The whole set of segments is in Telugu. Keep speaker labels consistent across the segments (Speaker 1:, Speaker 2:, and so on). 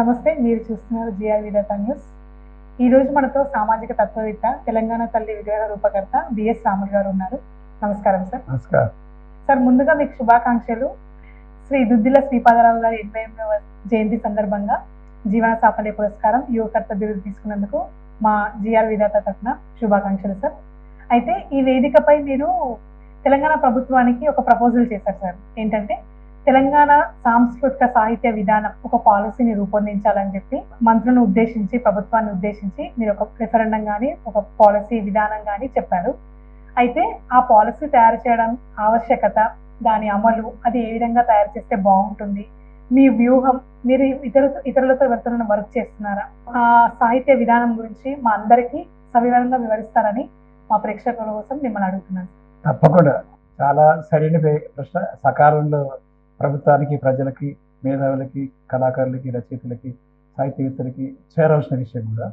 Speaker 1: నమస్తే. మీరు చూస్తున్నారు జిఆర్ విధాత న్యూస్. ఈరోజు మనతో సామాజిక తత్వవేత్త, తెలంగాణ తల్లి విగ్రహ రూపకర్త బిఎస్ రాములు గారు ఉన్నారు. నమస్కారం సార్.
Speaker 2: నమస్కారం
Speaker 1: సార్, ముందుగా మీకు శుభాకాంక్షలు. శ్రీ దుద్దిల శ్రీపాదరావు గారి 88వ జయంతి సందర్భంగా జీవన సాఫల్య పురస్కారం యువకర్త బిరుదు తీసుకున్నందుకు మా జిఆర్ విధాత తరఫున శుభాకాంక్షలు సార్. అయితే ఈ వేదికపై మీరు తెలంగాణ ప్రభుత్వానికి ఒక ప్రపోజల్ చేశారు సార్. ఏంటంటే తెలంగాణ సాంస్కృతిక సాహిత్య విధానం ఒక పాలసీని రూపొందించాలని చెప్పి మంత్రులను ఉద్దేశించి, ప్రభుత్వాన్ని ఉద్దేశించి మీరు ఒక రిఫరెండం కానీ ఒక పాలసీ విధానం కానీ చెప్పారు. అయితే ఆ పాలసీ తయారు చేయడం ఆవశ్యకత, దాని అమలు, అది ఏ విధంగా తయారు చేస్తే బాగుంటుంది, మీ వ్యూహం, మీరు ఇతరులతో ఎవరితోనైనా వర్క్ చేస్తున్నారా, ఆ సాహిత్య విధానం గురించి మా అందరికీ సవివరంగా వివరిస్తారని మా ప్రేక్షకుల కోసం మిమ్మల్ని అడుగుతున్నాను.
Speaker 2: తప్పకుండా. చాలా సరైన ప్రశ్న. సకాలంలో ప్రభుత్వానికి, ప్రజలకి, మేధావులకి, కళాకారులకి, రచయితలకి, సాహిత్యవేత్తలకి చేరవలసిన విషయం కూడా.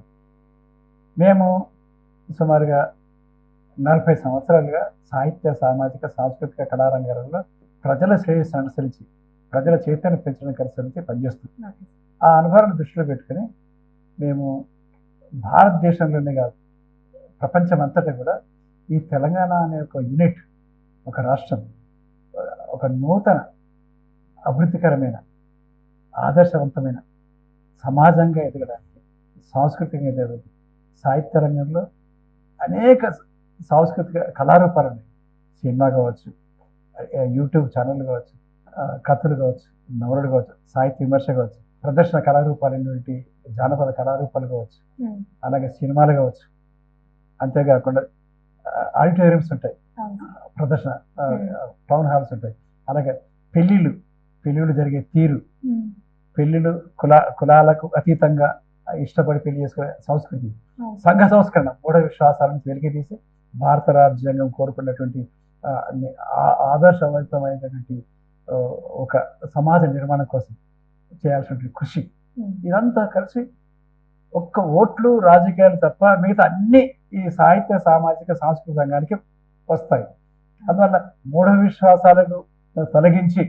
Speaker 2: మేము సుమారుగా 40 సంవత్సరాలుగా సాహిత్య, సామాజిక, సాంస్కృతిక కళారంగాలలో ప్రజల శ్రేయస్సు అనుసరించి, ప్రజల చైతన్యం పెంచడానికి అనుసరించి పనిచేస్తున్నాం. ఆ అనుభవాలను దృష్టిలో పెట్టుకుని మేము భారతదేశంలోనే కాదు, ప్రపంచం అంతటా కూడా ఈ తెలంగాణ అనే ఒక యూనిట్, ఒక రాష్ట్రం, ఒక నూతన అభివృద్ధికరమైన, ఆదర్శవంతమైన సమాజంగా ఎదగడానికి, సాంస్కృతికంగా ఎదగడానికి, సాహిత్య రంగంలో అనేక సాంస్కృతిక కళారూపాలని, సినిమా కావచ్చు, యూట్యూబ్ ఛానళ్ళు కావచ్చు, కథలు కావచ్చు, నవలలు కావచ్చు, సాహిత్య విమర్శ కావచ్చు, ప్రదర్శన కళారూపాలైనటువంటి జానపద కళారూపాలు కావచ్చు, అలాగే సినిమాలు కావచ్చు. అంతేకాకుండా ఆడిటోరియంస్ ఉంటాయి, ప్రదర్శన టౌన్ హాల్స్ ఉంటాయి. అలాగే పెళ్ళిళ్ళు జరిగే తీరు, పెళ్ళిళ్ళు కులాలకు అతీతంగా ఇష్టపడి పెళ్లి చేసుకునే సంస్కృతి, సంఘ సంస్కరణ, మూఢ విశ్వాసాలను వెలికి తీసి భారత రాజ్యాంగం కోరుకున్నటువంటి ఆదర్శవంతమైనటువంటి ఒక సమాజ నిర్మాణం కోసం చేయాల్సినటువంటి కృషి, ఇదంతా కలిసి ఒక్క ఓట్లు, రాజకీయాలు తప్ప మిగతా అన్ని ఈ సాహిత్య, సామాజిక, సాంస్కృతిక రంగానికి వస్తాయి. అందువల్ల మూఢ విశ్వాసాలకు తొలగించి,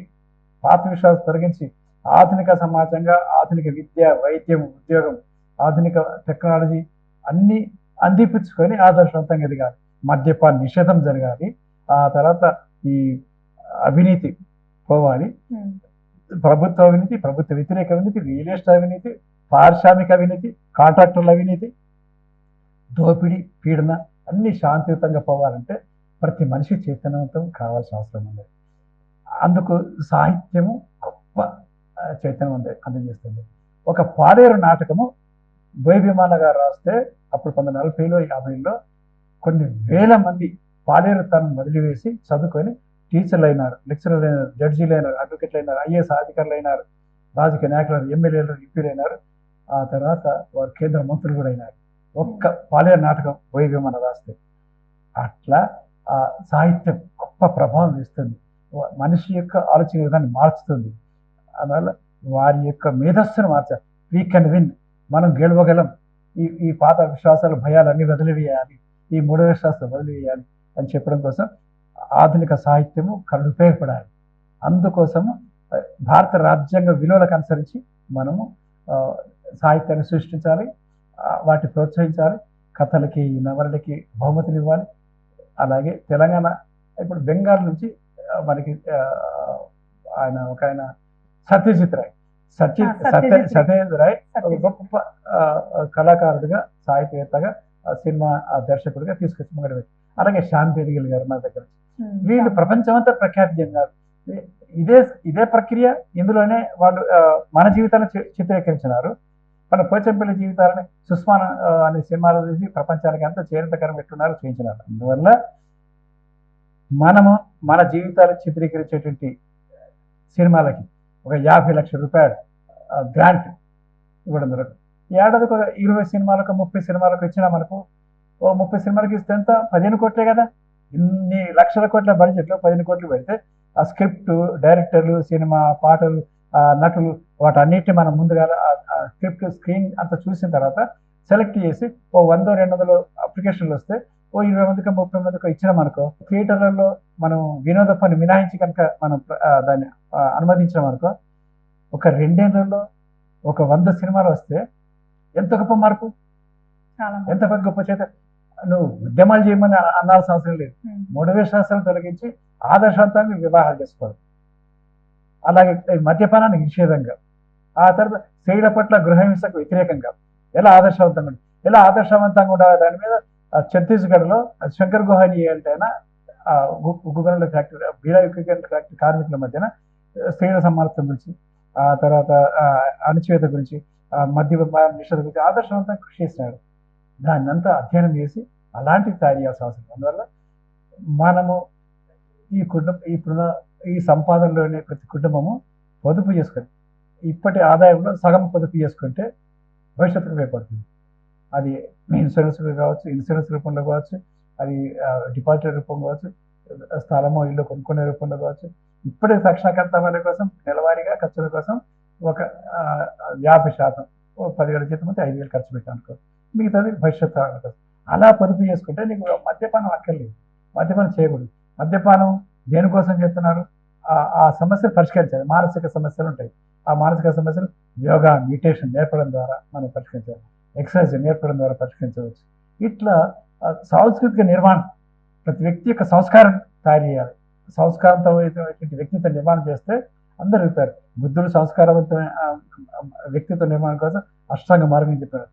Speaker 2: పాత విశ్వాసాలు తొలగించి ఆధునిక సమాజంగా ఆధునిక విద్య, వైద్యం, ఉద్యోగం, ఆధునిక టెక్నాలజీ అన్ని అందిపుచ్చుకొని ఆదర్శవంతంగా ఎదగాలి. మద్యపాన నిషేధం జరగాలి. ఆ తర్వాత ఈ అవినీతి పోవాలి. ప్రభుత్వ అవినీతి, ప్రభుత్వ వ్యతిరేక అవినీతి, రియల్ ఎస్టేట్ అవినీతి, పారిశ్రామిక అవినీతి, కాంట్రాక్టర్ల అవినీతి, దోపిడీ, పీడన అన్ని శాంతియుతంగా పోవాలంటే ప్రతి మనిషి చైతన్యవంతం కావాల్సిన అవసరం ఉంది. అందుకు సాహిత్యము గొప్ప చైతన్యం అందజేస్తుంది. ఒక పాలేరు నాటకము బోయ భీమన్న గారు రాస్తే అప్పుడు 1940లో 50లో కొన్ని వేల మంది పాలేరు తను వదిలివేసి చదువుకొని టీచర్లు అయినారు, లెక్చరర్లు అయినారు, జడ్జీలు అయినారు, అడ్వకేట్లు అయినారు, ఐఏఎస్ అధికారులు అయినారు, రాజకీయ నాయకులు, ఎమ్మెల్యేలు, ఎంపీలు అయినారు. ఆ తర్వాత వారు కేంద్ర మంత్రులు కూడా అయినారు. ఒక్క పాలేరు నాటకం బోయ భీమన్న రాస్తే. అట్లా ఆ సాహిత్యం గొప్ప ప్రభావం ఇస్తుంది, మనిషి యొక్క ఆలోచన విధాన్ని మార్చుతుంది. అందువల్ల వారి యొక్క మేధస్సును మార్చాలి. వీ కెన్ విన్, మనం గెలవగలం, ఈ పాత విశ్వాసాలు, భయాలు అన్ని వదిలివేయాలి, ఈ మూఢ విశ్వాసాలు వదిలివేయాలి అని చెప్పడం కోసం ఆధునిక సాహిత్యము కళ్ళు ఉపయోగపడాలి. అందుకోసము భారత రాజ్యాంగ విలువలకు అనుసరించి మనము సాహిత్యాన్ని సృష్టించాలి, వాటిని ప్రోత్సహించాలి, కథలకి, నవలలకి బహుమతులు ఇవ్వాలి. అలాగే తెలంగాణ ఇప్పుడు బెంగాల్ నుంచి మనకి ఆయన సత్యజిత్ రాయ్, సత్యేంద్ర రాయ్ ఒక గొప్ప కళాకారుడిగా, సాహిత్యవేత్తగా, సినిమా దర్శకుడిగా తీసుకొచ్చి మొదలుపెట్టి, అలాగే శ్యామ్ బెనగల్ గారు నా దగ్గర, వీళ్ళు ప్రపంచమంతా ప్రఖ్యాతి చెందారు. ఇదే ప్రక్రియ ఇందులోనే వాళ్ళు మన జీవితాలను చిత్రీకరించినారు. మన పోచంపల్లి జీవితాలని సుస్మాన్ అనే సినిమాలు చూసి ప్రపంచానికి అంతా చేరితకరం పెట్టున్నారు, చూపించినారు. అందువల్ల మనము మన జీవితాలు చిత్రీకరించేటువంటి సినిమాలకి ఒక 50 లక్షల రూపాయలు గ్రాంట్ ఇవ్వడం జరుగుతుంది. ఏడాదికి ఒక 20 సినిమాలకు, 30 సినిమాలకు ఇచ్చినా మనకు 30 సినిమాలకు ఇస్తే ఎంత, 15 కోట్లే కదా. ఇన్ని లక్షల కోట్ల బడ్జెట్లో 15 కోట్లు పెడితే ఆ స్క్రిప్ట్, డైరెక్టర్లు, సినిమా, పాటలు, నటులు, వాటన్నిటిని మనం ముందుగా స్క్రిప్ట్, స్క్రీన్ అంతా చూసిన తర్వాత సెలెక్ట్ చేసి 100-200 అప్లికేషన్లు వస్తే 20 మందికి, 30 మందికి ఇచ్చినామనుకో, థియేటర్లలో మనం వినోద పని మినహాయించి కనుక మనం దాన్ని అనుమతించినామనుకో, ఒక 2 ఏళ్లలో ఒక 100 సినిమాలు వస్తే ఎంత గొప్ప మార్పు,
Speaker 1: చాలా
Speaker 2: ఎంత గొప్ప చేత. నువ్వు ఉద్యమాలు చేయమని అనాల్సిన అవసరం లేదు.
Speaker 1: ఉమ్.
Speaker 2: మూడవ శాస్త్రం తొలగించి ఆదర్శవంతంగా వివాహాలు చేసుకోవడం, అలాగే ఈ మద్యపానానికి నిషేధంగా, ఆ తర్వాత స్త్రీల పట్ల గృహహింసకు వ్యతిరేకంగా ఎలా ఆదర్శవంతంగా ఉండాలి దాని మీద ఛత్తీస్గఢ్లో శంకర్ గుహాని అంటే ఉక్కు గనుల ఫ్యాక్టరీ, బీరా ఉక్కు గనుల ఫ్యాక్టరీ కార్మికుల మధ్యన స్త్రీల సమానత్వం గురించి, ఆ తర్వాత అణచివేత గురించి, మద్యపాన నిషేధం గురించి ఆదర్శవంతంగా కృషి చేసినాడు. దాన్ని అంతా అధ్యయనం చేసి అలాంటివి తయారు చేయాల్సిన అవసరం. అందువల్ల మనము ఇప్పుడున్న ఈ సంపాదనలోనే ప్రతి కుటుంబము పొదుపు చేసుకొని ఇప్పటి ఆదాయంలో సగం పొదుపు చేసుకుంటే భవిష్యత్తుకు ఉపయోగపడుతుంది. అది ఇన్సూరెన్స్ కావచ్చు, ఇన్సూరెన్స్ రూపంలో కావచ్చు, అది డిపాజిట్ రూపంలో కావచ్చు, స్థలమో ఇల్లు కొనుక్కునే రూపంలో కావచ్చు. ఇప్పటి రక్షణ కర్తవ్యాల కోసం నెలవారీగా ఖర్చుల కోసం ఒక 50%, 10,000 జీతం అయితే 5,000 ఖర్చు పెట్టానుకో, మిగతాది భవిష్యత్తు కోసం అలా పొదుపు చేసుకుంటే నీకు మద్యపానం అక్కర్లేదు, మద్యపానం చేయకూడదు. మద్యపానం దేనికోసం చెప్తున్నారు? ఆ సమస్యలు పరిష్కరించాలి. మానసిక సమస్యలు ఉంటాయి, ఆ మానసిక సమస్యలు యోగా, మెడిటేషన్ నేర్పడం ద్వారా మనం పరిష్కరించాలి, ఎక్సర్సైజ్ నేర్పడం ద్వారా పరిష్కరించవచ్చు. ఇట్లా సాంస్కృతిక నిర్మాణం, ప్రతి వ్యక్తి యొక్క సంస్కారం తయారు చేయాలి. సంస్కారవంతమైనటువంటి వ్యక్తిత్వ నిర్మాణం చేస్తే అందరూ చెప్తారు. బుద్ధుడు సంస్కారవంతమైన వ్యక్తిత్వ నిర్మాణం కోసం అష్టాంగ మార్గం చెప్పాడు.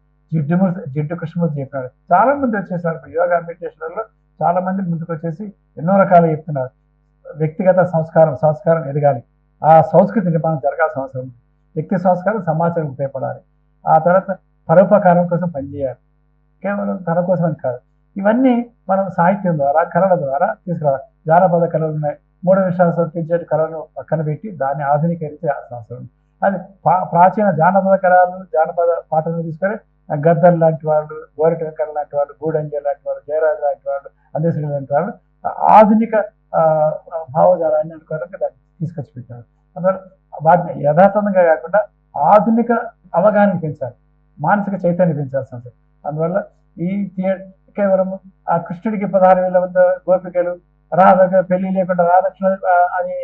Speaker 2: జిడ్డు కృష్ణమూర్తి చెప్పినాడు. చాలా మంది వచ్చేసారు యోగా మెడిటేషన్లలో, చాలా మంది ముందుకు వచ్చేసి ఎన్నో రకాలు చెప్తున్నారు. వ్యక్తిగత సంస్కారం ఎదగాలి, ఆ సంస్కృతి నిర్మాణం జరగాల్సిన అవసరం ఉంది. వ్యక్తి సంస్కారం సమాజానికి ఉపయోగపడాలి. ఆ తర్వాత పరోపకారం కోసం పనిచేయాలి, కేవలం తన కోసం అని కాదు. ఇవన్నీ మనం సాహిత్యం ద్వారా, కళల ద్వారా తీసుకురావాలి. జానపద కళలు ఉన్నాయి, మూఢ విశ్వాసాలు పెంచే కళలను పక్కన పెట్టి దాన్ని ఆధునీకరించాల్సిన అవసరం ఉంది. అది ప్రాచీన జానపద కళలు, జానపద పాటలను తీసుకొని గద్దర్ లాంటి వాళ్ళు, గోరిట వెంకట లాంటి వాళ్ళు, గూడంజ లాంటి వాళ్ళు, జయరాజు లాంటి వాళ్ళు, అందేశ్వరి లాంటి వాళ్ళు ఆధునిక భావజాలాన్ని అనుకోవడానికి దాన్ని తీసుకొచ్చి పెట్టారు. అందువల్ల వాటిని యథాతథంగా కాకుండా ఆధునిక అవగాహన పెంచాలి, మానసిక చైతన్యం పెంచాల్సిన అవసరం. అందువల్ల ఈ కేవలం ఆ కృష్ణుడికి 16,000 మంది గోపికలు, రాధగా పెళ్లి లేకుండా రాధాకృష్ణ అని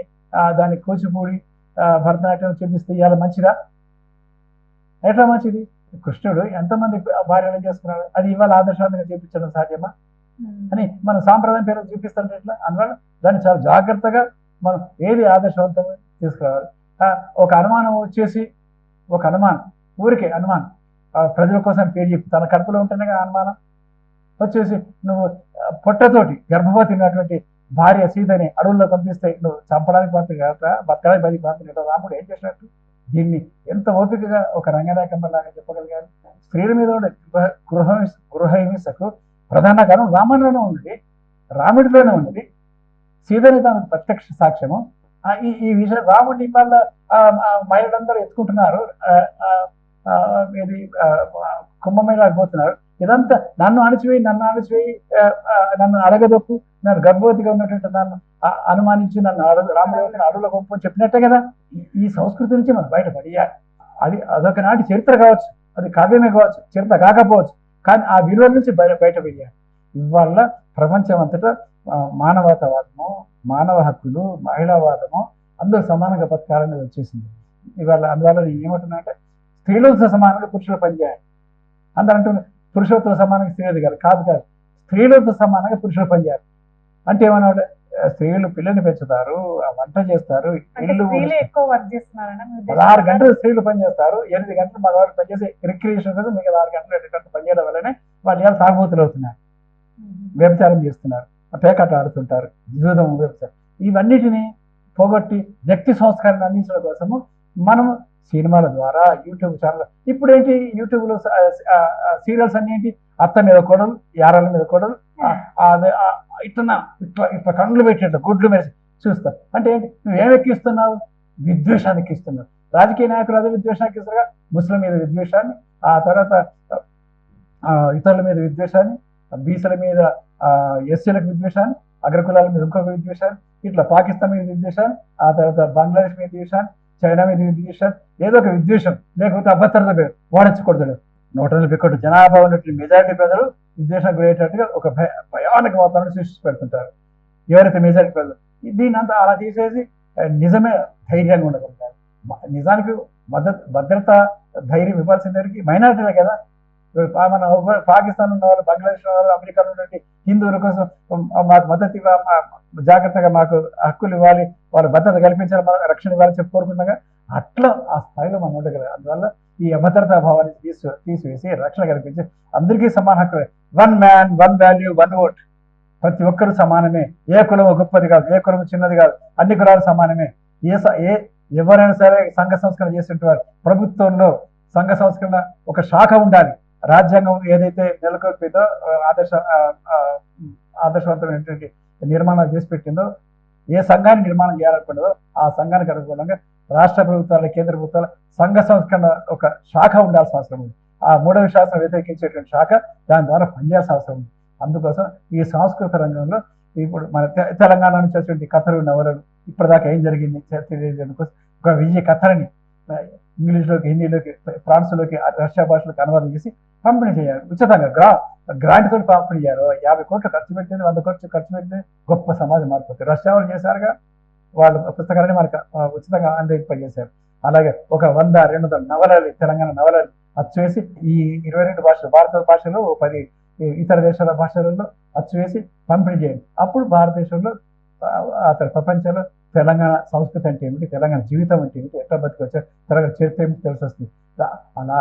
Speaker 2: దాన్ని కూచిపూడి భరతనాట్యం చూపిస్తే ఇవాళ మంచిదా? ఎట్లా మంచిది? కృష్ణుడు ఎంతమంది భార్యలు చేసుకున్నాడు, అది ఇవాళ ఆదర్శవంతంగా చూపించడం సాధ్యమా అని మనం సాంప్రదాయం పేరు చూపిస్తుంటే ఎట్లా? అందువల్ల దాన్ని చాలా జాగ్రత్తగా మనం ఏది ఆదర్శవంతంగా తీసుకురావాలి. ఒక అనుమానం వచ్చేసి, ఒక అనుమానం, ఊరికే అనుమానం, ప్రజల కోసం పేరు చెప్పి తన కడుపులో ఉంటేనే అనుమానం వచ్చేసి, నువ్వు పొట్టతోటి గర్భవతి ఉన్నటువంటి భార్య సీతని అడవుల్లో పంపిస్తే నువ్వు చంపడానికి పంపినట్ట, బతకడానికి బతికి పంపినట్ట, రాముడు ఏం చేసినట్టు? దీన్ని ఎంత ఓపికగా ఒక రంగనాయకమ్మలాగా చెప్పగలిగారు. స్త్రీల మీద ఉండే గృహహింసకు ప్రధాన కారణం రామాయణంలోనే ఉన్నది, రాముడిలోనే ఉన్నది, సీతని తన ప్రత్యక్ష సాక్ష్యము. ఈ విషయం రాముడిని వాళ్ళ మహిళలందరూ ఎత్తుకుంటున్నారు, ఇది కుంభమేళ పోతున్నారు. ఇదంతా నన్ను అణచివేయి, నన్ను అడగదొప్పు, నన్ను గర్భవతిగా ఉన్నటువంటి నన్ను అనుమానించి నన్ను రాముడు అడవుల గొప్ప చెప్పినట్టే కదా. ఈ సంస్కృతి నుంచి మనం బయటపడియాలి. అదొక నాటి చరిత్ర కావచ్చు, అది కావ్యమే కావచ్చు, చరిత్ర కాకపోవచ్చు, కానీ ఆ విలువల నుంచి బయటపడియాలి. ఇవాళ ప్రపంచం అంతటా మానవతావాదము, మానవ హక్కులు, మహిళావాదము అందరూ సమానంగా బతకాలని వచ్చేసింది ఇవాళ. అందువల్ల నేను ఏమంటున్నా అంటే, స్త్రీలతో సమానంగా పురుషులు పనిచేయాలి. అందరూ అంటున్నారు పురుషులతో సమానంగా స్త్రీ ఎదగాలి. కాదు, స్త్రీలతో సమానంగా పురుషులు పనిచేయాలి. అంటే ఏమన్నా, స్త్రీలు పిల్లల్ని పెంచుతారు, వంట చేస్తారు, ఇల్లు 16 గంటలు స్త్రీలు పనిచేస్తారు, 8 గంటలు మగవాళ్ళు పనిచేసి రిక్రియేషన్ కోసం మిగతా 6 గంటలు 8 గంటలు పనిచేయడం వల్లనే వాళ్ళు ఎలా తాగుబోతులు అవుతున్నారు, వ్యభిచారం చేస్తున్నారు, పేకాట ఆడుతుంటారు, జూదం, వ్యభిచారం. ఇవన్నిటిని పోగొట్టి వ్యక్తి సంస్కారాన్ని అందించడం కోసము మనము సినిమాల ద్వారా, యూట్యూబ్ ఛానల్, ఇప్పుడు ఏంటి యూట్యూబ్లో సీరియల్స్ అన్ని ఏంటి, అత్త మీద కోడలు, యారాల మీద కోడలు, ఇట్లా కళ్ళు పెట్టినట్టు గుడ్లు మీద చూస్తా. అంటే ఏంటి? నువ్వేం ఎక్కిస్తున్నావు? విద్వేషాన్ని ఎక్కిస్తున్నావు. రాజకీయ నాయకులు అదే విద్వేషాన్ని ఎక్కిస్తారుగా, ముస్లిం మీద విద్వేషాన్ని, ఆ తర్వాత ఇతరుల మీద విద్వేషాన్ని, బీసీల మీద ఎస్సీలకు విద్వేషాన్ని, అగ్రకులాల మీద ఇంకొక విద్వేషాన్ని, ఇట్లా పాకిస్తాన్ మీద విద్వేషాన్ని, ఆ తర్వాత బంగ్లాదేశ్ మీద విద్వేషాన్ని, చైనా మీద విద్వేషాన్ని, ఏదో ఒక విద్వేషం, లేకపోతే అభద్రత పేరు వాడించకూడదు. 180 కోట్ల జనాభా ఉన్నటువంటి మెజారిటీ ప్రజలు విద్వేషం గురయ్యేటట్టుగా ఒక భయానక వాతావరణం సృష్టించి పెడుతుంటారు ఎవరైతే మెజారిటీ ప్రజలు. దీన్ని అంతా అలా తీసేసి నిజమే ధైర్యంగా ఉండగలుగుతారు. నిజానికి భద్రత ధైర్యం ఇవ్వాల్సిన దగ్గరికి మైనారిటీలే కదా. మన పాకిస్తాన్ ఉన్న వాళ్ళు, బంగ్లాదేశ్ ఉన్న వాళ్ళు, అమెరికాలో ఉన్నటువంటి హిందువుల కోసం మాకు మద్దతు జాగ్రత్తగా మాకు హక్కులు ఇవ్వాలి, వాళ్ళ భద్రత కల్పించాలి, మన రక్షణ ఇవ్వాలని చెప్పి కోరుకుంటున్నాగా. అట్లా ఆ స్థాయిలో మనం ఉండగలం. అందువల్ల ఈ అభద్రతా భావాన్ని తీసివేసి రక్షణ కల్పించి అందరికీ సమాన హక్కు, 1 man 1 value 1 vote, ప్రతి ఒక్కరు సమానమే, ఏ కులం గొప్పది కాదు, ఏ కులం చిన్నది కాదు, అన్ని కులాలు సమానమే. ఎవరైనా సరే సంఘ సంస్కరణ చేసేటువంటి వారు, ప్రభుత్వంలో సంఘ సంస్కరణ ఒక శాఖ ఉండాలి. రాజ్యాంగం ఏదైతే నెలకొల్పిందో ఆదర్శవంతమైనటువంటి నిర్మాణాలు చేసి పెట్టిందో, ఏ సంఘాన్ని నిర్మాణం చేయాలనుకున్నదో ఆ సంఘానికి అనుగుణంగా రాష్ట్ర ప్రభుత్వాల, కేంద్ర ప్రభుత్వాల సంఘ సంస్కరణ ఒక శాఖ ఉండాల్సిన అవసరం ఉంది. ఆ 3వ శాసనం వ్యతిరేకించేటువంటి శాఖ దాని ద్వారా పనిచేయాల్సిన అవసరం ఉంది. అందుకోసం ఈ సాంస్కృతిక రంగంలో ఇప్పుడు మన తెలంగాణ నుంచి వచ్చేటువంటి కథలు, నవలలు, ఇప్పటిదాకా ఏం జరిగింది తెలియజేయడం కోసం ఒక 1000 కథలని ఇంగ్లీష్లోకి, హిందీలోకి, ఫ్రాన్స్లోకి, రష్యా భాషలోకి అనువాదం చేసి పంపిణీ చేయాలి. ఉచితంగా గ్రాంట్తో పంపిణీ చేయాలి. 50 కోట్లు ఖర్చు పెట్టింది, 100 కోట్లు ఖర్చు పెట్టింది, గొప్ప సమాజం మారిపోతుంది. రష్యా వాళ్ళు చేశారుగా, వాళ్ళు పుస్తకాలని మనకు ఉచితంగా అందజేశారు. అలాగే ఒక 100-200 నవలలు, తెలంగాణ నవలలు అచ్చువేసి ఈ 22 భాషలు, భారత భాషలో 10 ఇతర దేశాల భాషలలో అచ్చువేసి పంపిణీ చేయండి. అప్పుడు భారతదేశంలో, ప్రపంచంలో తెలంగాణ సంస్కృతి అంటే ఏమిటి, తెలంగాణ జీవితం అంటే ఏమిటి, ఎట్లా బతికొచ్చారు, తెలంగాణ చరిత్ర ఏమిటి తెలిసి వస్తుంది. అలా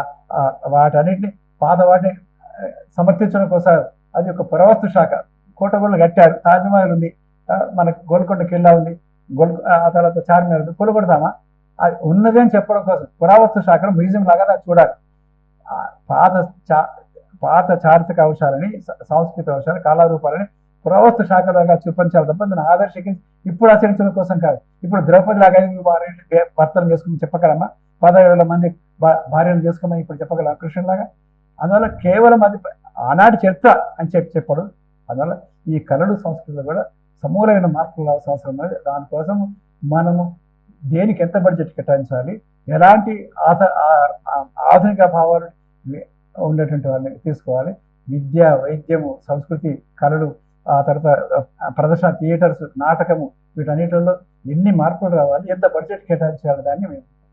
Speaker 2: వాటన్నిటిని వాటిని సమర్థించడం కోసం అది ఒక పురావస్తు శాఖ. కోటగొండలు కట్టారు, తాజ్మహల్ ఉంది, మనకు గోల్కొండ కిల్లా ఉంది, ఆ తర్వాత చార్మినార్ ఉంది, కొలగొడతామా? అది ఉన్నది అని చెప్పడం కోసం పురావస్తు శాఖను మ్యూజియం లాగా దాన్ని చూడాలి. పాత చారిత్రక అంశాలని, సాంస్కృతిక అంశాలని, కళారూపాలని పురావస్తు శాఖలాగా చూపించాలి తప్ప దాన్ని ఆదర్శించి ఇప్పుడు ఆచరించడం కోసం కాదు. ఇప్పుడు ద్రౌపది లాగా 5 భర్తలు చేసుకుని చెప్పగలమా? 17,000 మంది భార్యలు చేసుకోమని ఇప్పుడు చెప్పగలమా కృష్ణులాగా? అందువల్ల కేవలం అది ఆనాటి చరిత్ర అని చెప్పడం. అందువల్ల ఈ కళలు, సంస్కృతిలో కూడా సమూలమైన మార్పులు అవసరం ఉన్నది. దానికోసం మనము దేనికి ఎంత బడ్జెట్ కేటాయించాలి, ఎలాంటి ఆధునిక భావాలు ఉండేటువంటి వాళ్ళని తీసుకోవాలి. విద్య, వైద్యము, సంస్కృతి, కళలు, ఆ తర్వాత ప్రదర్శన, థియేటర్స్, నాటకము, వీటన్నిటిలో ఎన్ని మార్పులు రావాలి, ఎంత బడ్జెట్ కేటాయించాలి, దాన్ని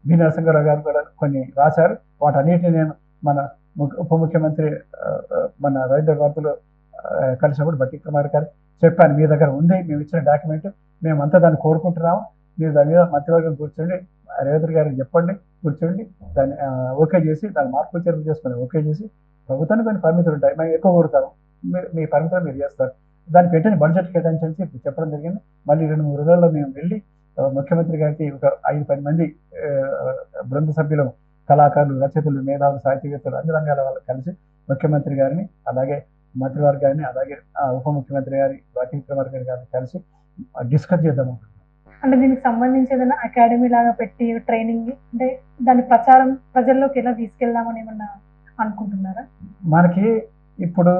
Speaker 2: బి నరసింహారావు గారు కూడా కొన్ని రాశారు. వాటన్నిటిని నేను మన ఉప ముఖ్యమంత్రి మన రవీంద్ర భారతిలో కలిసినప్పుడు బట్టి కుమార్ గారు చెప్పాను, మీ దగ్గర ఉంది, మేము ఇచ్చిన డాక్యుమెంట్, మేమంతా దాన్ని కోరుకుంటున్నాము, మీరు దాని మీద మంత్రివర్గం కూర్చోండి, రేవంత్ గారికి చెప్పండి, కూర్చోండి, దాన్ని ఓకే చేసి దాన్ని మార్పులు చర్యలు చేసుకుని ఓకే చేసి, ప్రభుత్వానికి కొన్ని పరిమితులు ఉంటాయి, మేము ఎక్కువ కోరుతాము, మీ పరిమితులు మీరు చేస్తారు, దాన్ని పెట్టిన బడ్జెట్ కేటాయించి చెప్పడం జరిగింది. మళ్ళీ 2-3 రోజుల్లో మేము వెళ్ళి ముఖ్యమంత్రి గారికి ఒక 5-10 మంది బృంద సభ్యులు, కళాకారులు, రచయితలు, మేధావులు, సాహిత్యవేత్తలు, అన్ని రంగాల వాళ్ళు కలిసి ముఖ్యమంత్రి గారిని, అలాగే మంత్రివర్గాన్ని, అలాగే ఉప ముఖ్యమంత్రి గారి బట్టి కుమార్ గారిని కలిసి డిస్కస్ చేద్దాం.
Speaker 1: అంటే దీనికి సంబంధించి ఏదైనా అకాడమీ లాగా పెట్టి ట్రైనింగ్, అంటే దాని ప్రచారం ప్రజల్లోకి ఎలా తీసుకెళ్దామని ఏమన్నా అనుకుంటున్నారా? మనకి
Speaker 2: ఇప్పుడు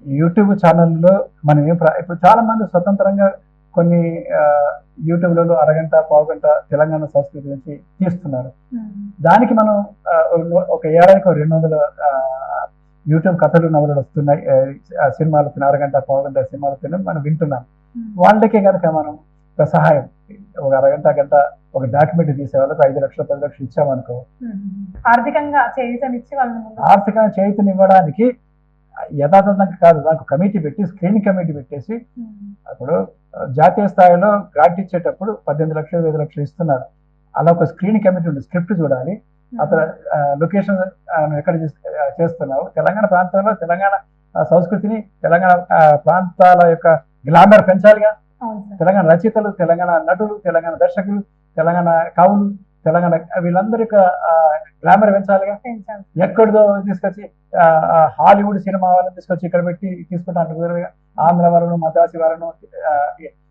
Speaker 2: యూట్యూబ్ ఛానల్లో మనం ఇప్పుడు చాలా మంది స్వతంత్రంగా కొన్ని యూట్యూబ్లలో అరగంట, పావుగంట తెలంగాణ సంస్కృతి నుంచి తీస్తున్నారు. దానికి మనం ఒక ఏడాదికి 200 యూట్యూబ్ కథలు, నవలలు వస్తున్నాయి, సినిమాలు వస్తున్నాయి, అరగంట, పావుగంట సినిమాలు వస్తున్నాయి, మనం వింటున్నాం. వాళ్ళకే కనుక మనం ఒక సహాయం, ఒక అరగంట, గంట ఒక డాక్యుమెంట్ తీసే వాళ్ళకి 5 లక్షలు 10 లక్షలు ఇచ్చామనుకో,
Speaker 1: ఆర్థికంగా
Speaker 2: చేయూతనివ్వడానికి యథాతథంగా కాదు, దానికి కమిటీ పెట్టి, స్క్రీనింగ్ కమిటీ పెట్టేసి, అప్పుడు జాతీయ స్థాయిలో గ్రాంట్ ఇచ్చేటప్పుడు 18 లక్షలు 5 లక్షలు ఇస్తున్నారు. అలా ఒక స్క్రీనింగ్ కమిటీ ఉంది, స్క్రిప్ట్ చూడాలి, అతను లొకేషన్ ఎక్కడ చేస్తున్నావు, తెలంగాణ ప్రాంతంలో తెలంగాణ సంస్కృతిని, తెలంగాణ ప్రాంతాల యొక్క గ్లామర్ పెంచాలిగా, తెలంగాణ రచయితలు, తెలంగాణ నటులు, తెలంగాణ దర్శకులు, తెలంగాణ కవులు, తెలంగాణ వీళ్ళందరి గ్లామర్ పెంచాలిగా. ఎక్కడిదో తీసుకొచ్చి హాలీవుడ్ సినిమా వాళ్ళని తీసుకొచ్చి ఇక్కడ పెట్టి తీసుకుంటాను కుదరదుగా. ఆంధ్ర వాళ్ళను, మద్రాసి వాళ్ళను,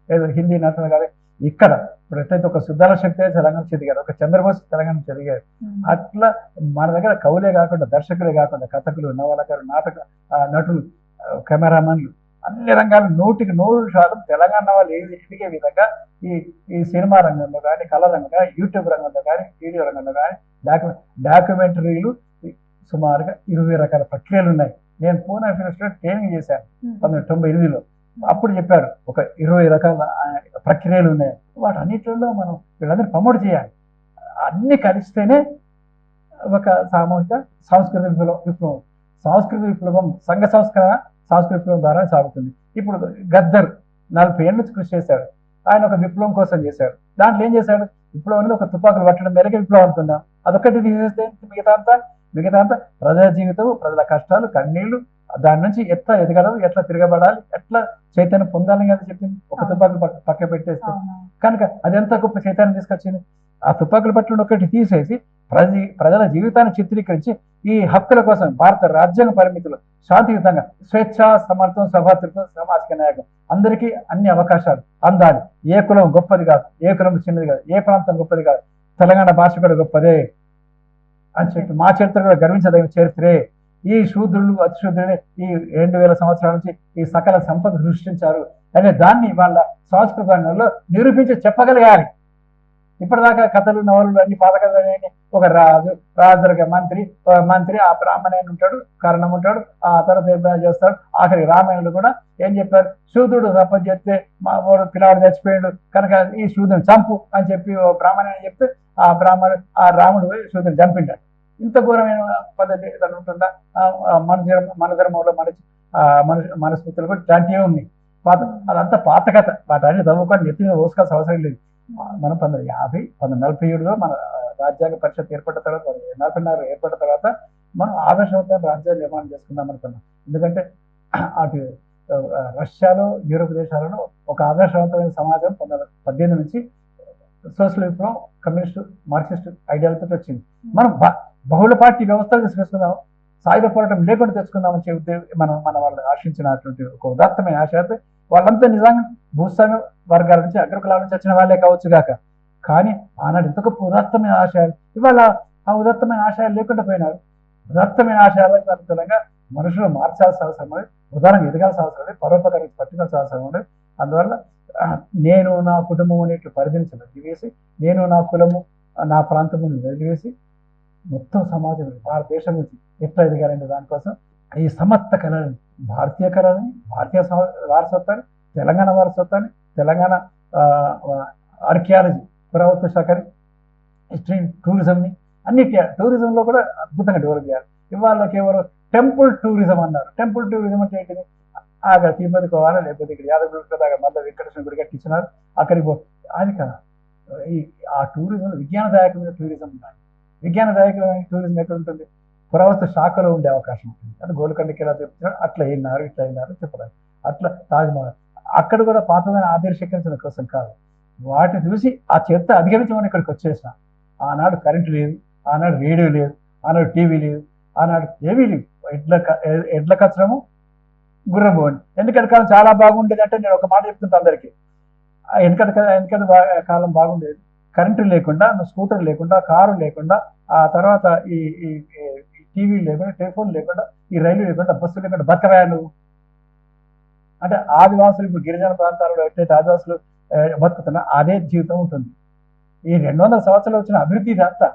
Speaker 2: ఏదో హిందీ నటులు కాదు, ఇక్కడ ఇప్పుడు ఎట్లయితే ఒక సుద్దాల శక్తి తెలంగాణ చదిగారు, ఒక చంద్రబోస్ తెలంగాణ చదిగారు, అట్లా మన దగ్గర కవులే కాకుండా, దర్శకులే కాకుండా, కథకులు, నవలకారులు, నాటక నటులు, కెమెరామన్లు, అన్ని రంగాలు 100% తెలంగాణ వాళ్ళు ఎదిగే విధంగా ఈ సినిమా రంగంలో కానీ, కళ రంగంలో కానీ, యూట్యూబ్ రంగంలో కానీ, వీడియో రంగంలో కానీ, డాక్యుమెంటరీలు సుమారుగా 20 రకాల ప్రక్రియలు ఉన్నాయి. నేను పూనా యూనివర్సిటీలో ట్రైనింగ్ చేశాను 1998లో. అప్పుడు చెప్పారు ఒక 20 రకాల ప్రక్రియలు ఉన్నాయి. వాటన్నిటిలో మనం వీళ్ళందరూ ప్రమోట్ చేయాలి. అన్ని కలిస్తేనే ఒక సామూహిక సాంస్కృతిక విప్లవం. సాంస్కృతిక విప్లవం సంఘ సంస్కరణ సాంస్కృతిక విప్లవం ద్వారా సాగుతుంది. ఇప్పుడు గద్దర్ 40 ఏళ్ళ నుంచి కృషి చేశాడు. ఆయన ఒక విప్లవం కోసం చేశాడు. దాంట్లో ఏం చేశాడు? విప్లవం అనేది ఒక తుపాకులు పట్టడం మేరకే విప్లవం అనుకుందాం. అదొక్కటి తీసేస్తే మిగతా అంతా ప్రజల జీవితం, ప్రజల కష్టాలు, కన్నీళ్లు, దాని నుంచి ఎట్లా ఎదగడం, ఎట్లా తిరగబడాలి, ఎట్లా చైతన్యం పొందాలి అని చెప్పింది. ఒక తుపాకులు పక్క పెట్టేస్తే కనుక అది ఎంత గొప్ప చైతన్యం తీసుకొచ్చింది. ఆ తుపాకులు పట్టడం ఒకటి తీసేసి ప్రజల జీవితాన్ని చిత్రీకరించి ఈ హక్కుల కోసం భారత రాజ్యాంగ పరిమితులు శాంతియుతంగా స్వేచ్ఛ, సమర్థం, సభాతృత్వం, సామాజిక న్యాయం, అందరికీ అన్ని అవకాశాలు అందాలి. ఏ కులం గొప్పది కాదు, ఏ కులం చిన్నది కాదు, ఏ ప్రాంతం గొప్పది కాదు, తెలంగాణ భాష కూడా గొప్పదే అని చెప్పి మా చరిత్ర కూడా గర్వించదగిన చరిత్రే. ఈ శూద్రులు అతిశూద్రులే ఈ 2000 సంవత్సరాల నుంచి ఈ సకల సంపద సృష్టించారు అనే దాన్ని వాళ్ళ సంస్కృత రంగంలో నిరూపించి చెప్పగలగాలి. ఇప్పటిదాకా కథలు, నవలు అన్ని పాత కథలు, ఒక రాజుగా మంత్రి ఆ బ్రాహ్మణుడు ఉంటాడు, కారణం ఉంటాడు, ఆ తర్వాత ఏం చేస్తాడు. ఆఖరి రామాయణుడు కూడా ఏం చెప్పారు? శూద్రుడు తప్ప చేస్తే మా వాడు పిల్లాడు చచ్చిపోయాడు కనుక ఈ శూద్రుని చంపు అని చెప్పి ఓ బ్రాహ్మణుడు చెప్తే ఆ రాముడు పోయి శూద్రుని చంపిండాడు. ఇంత ఘోరమైన పద్ధతి ఏదైనా ఉంటుందా? మన ధర్మంలో మనస్మృతులు కూడా ఇట్లాంటివే ఉన్నాయి. అదంతా పాత కథ. వాటన్ని చదువుకొని నెత్తి మీద పోసుకోవాల్సిన అవసరం లేదు. మనం 1947లో మన రాజ్యాంగ పరిషత్ ఏర్పడిన తర్వాత 1946 ఏర్పడిన తర్వాత మనం ఆదర్శవంతమైన రాజ్యాంగ నిర్మాణం చేసుకుందాం అనుకున్నాం. ఎందుకంటే అటు రష్యాలో, యూరోప్ దేశాలలో ఒక ఆదర్శవంతమైన సమాజం 1918 నుంచి సోషల్ విప్లవం, కమ్యూనిస్టు, మార్క్సిస్టు ఐడియాలతో వచ్చింది. మనం బహుళ పార్టీ వ్యవస్థలు తీసుకొచ్చుకుందాం, సాయుధ పోరాటం లేకుండా తెచ్చుకుందామని చెబితే మన వాళ్ళు ఆశించినటువంటి ఒక ఉదాత్తమైన ఆశయాలు వాళ్ళంతా నిజంగా భూస్వామ్య వర్గాల నుంచి, అగ్రకులాల నుంచి వచ్చిన వాళ్ళే కావచ్చు గాక. కానీ ఆనాడు ఎంత గొప్ప ఉదాత్తమైన ఆశయాలు, ఇవాళ ఆ ఉదాత్తమైన ఆశయాలు లేకుండా పోయినారు. ఉదాత్తమైన ఆశయాలకు అనుకూలంగా మనుషులు మార్చాల్సిన అవసరం ఉంది, ఉదాహరణకు ఎదగాల్సిన అవసరం ఉంది, పరోపకారం పట్టుకోవాల్సిన అవసరం ఉంది. అందువల్ల నేను నా కుటుంబం అనేట్లు పరిధిని వదిలివేసి, నేను నా కులము, నా ప్రాంతము వదిలివేసి మొత్తం సమాజం, భారతదేశం నుంచి ఎట్లా ఎదగాలంటే దానికోసం ఈ సమస్త కళలని, భారతీయ కళలని, భారతీయ వారసత్వాన్ని, తెలంగాణ వారసత్వాన్ని, తెలంగాణ ఆర్కియాలజీ, పురావస్తు శాఖని, హిస్టరీ, టూరిజంని అన్నిటి టూరిజంలో కూడా అద్భుతంగా డెవలప్ చేయాలి. ఇవాళ కేవలం టెంపుల్ టూరిజం అన్నారు. టెంపుల్ టూరిజం అంటే ఏంటిది? ఆగా తిరుపతికి పోవాలా, లేకపోతే ఇక్కడ యాదగిరి దాకా మళ్ళీ వెంకటేశ్వర గుడి కట్టించినారు, అక్కడికి అది కదా. ఆ టూరిజం విజ్ఞానదాయకమైన టూరిజం ఉండాలి. విజ్ఞానదాయకమైన టూరిజం ఎక్కడ ఉంటుంది? పురావస్తు శాఖలో ఉండే అవకాశం ఉంటుంది. అంటే గోల్కొండకి ఎలా చెప్తున్నారు, అట్లా అయినారు, ఇట్లా అయినారు చెప్పరాదు. అట్లా తాజ్మహల్ అక్కడ కూడా పాతదాన్ని ఆదర్శీకరించడం కోసం కాదు, వాటిని చూసి ఆ చెత్త అధిగమించమని ఇక్కడికి వచ్చేసిన. ఆనాడు కరెంటు లేదు, ఆనాడు రేడియో లేదు, ఆనాడు టీవీ లేదు, ఆనాడు ఏమీ లేవు. ఎడ్ల కచ్చడము, గుర్రం పోండి. ఎందుకంటే కాలం చాలా బాగుండేది. అంటే నేను ఒక మాట చెప్తుంటా అందరికీ, వెనకటి కాలం బాగుండేది. కరెంటు లేకుండా, స్కూటర్ లేకుండా, కారు లేకుండా, ఆ తర్వాత ఈ టీవీ లేకుండా, టెలిఫోన్ లేకుండా, ఈ రైలు లేకుండా, బస్సు లేకుండా బతకవా నువ్వు? అంటే ఆదివాసులు ఇప్పుడు గిరిజన ప్రాంతాలలో ఎట్లయితే ఆదివాసులు బతుకుతున్నా అదే జీవితం ఉంటుంది. ఈ 200 సంవత్సరాలు వచ్చిన అభివృద్ధి ఇదంతా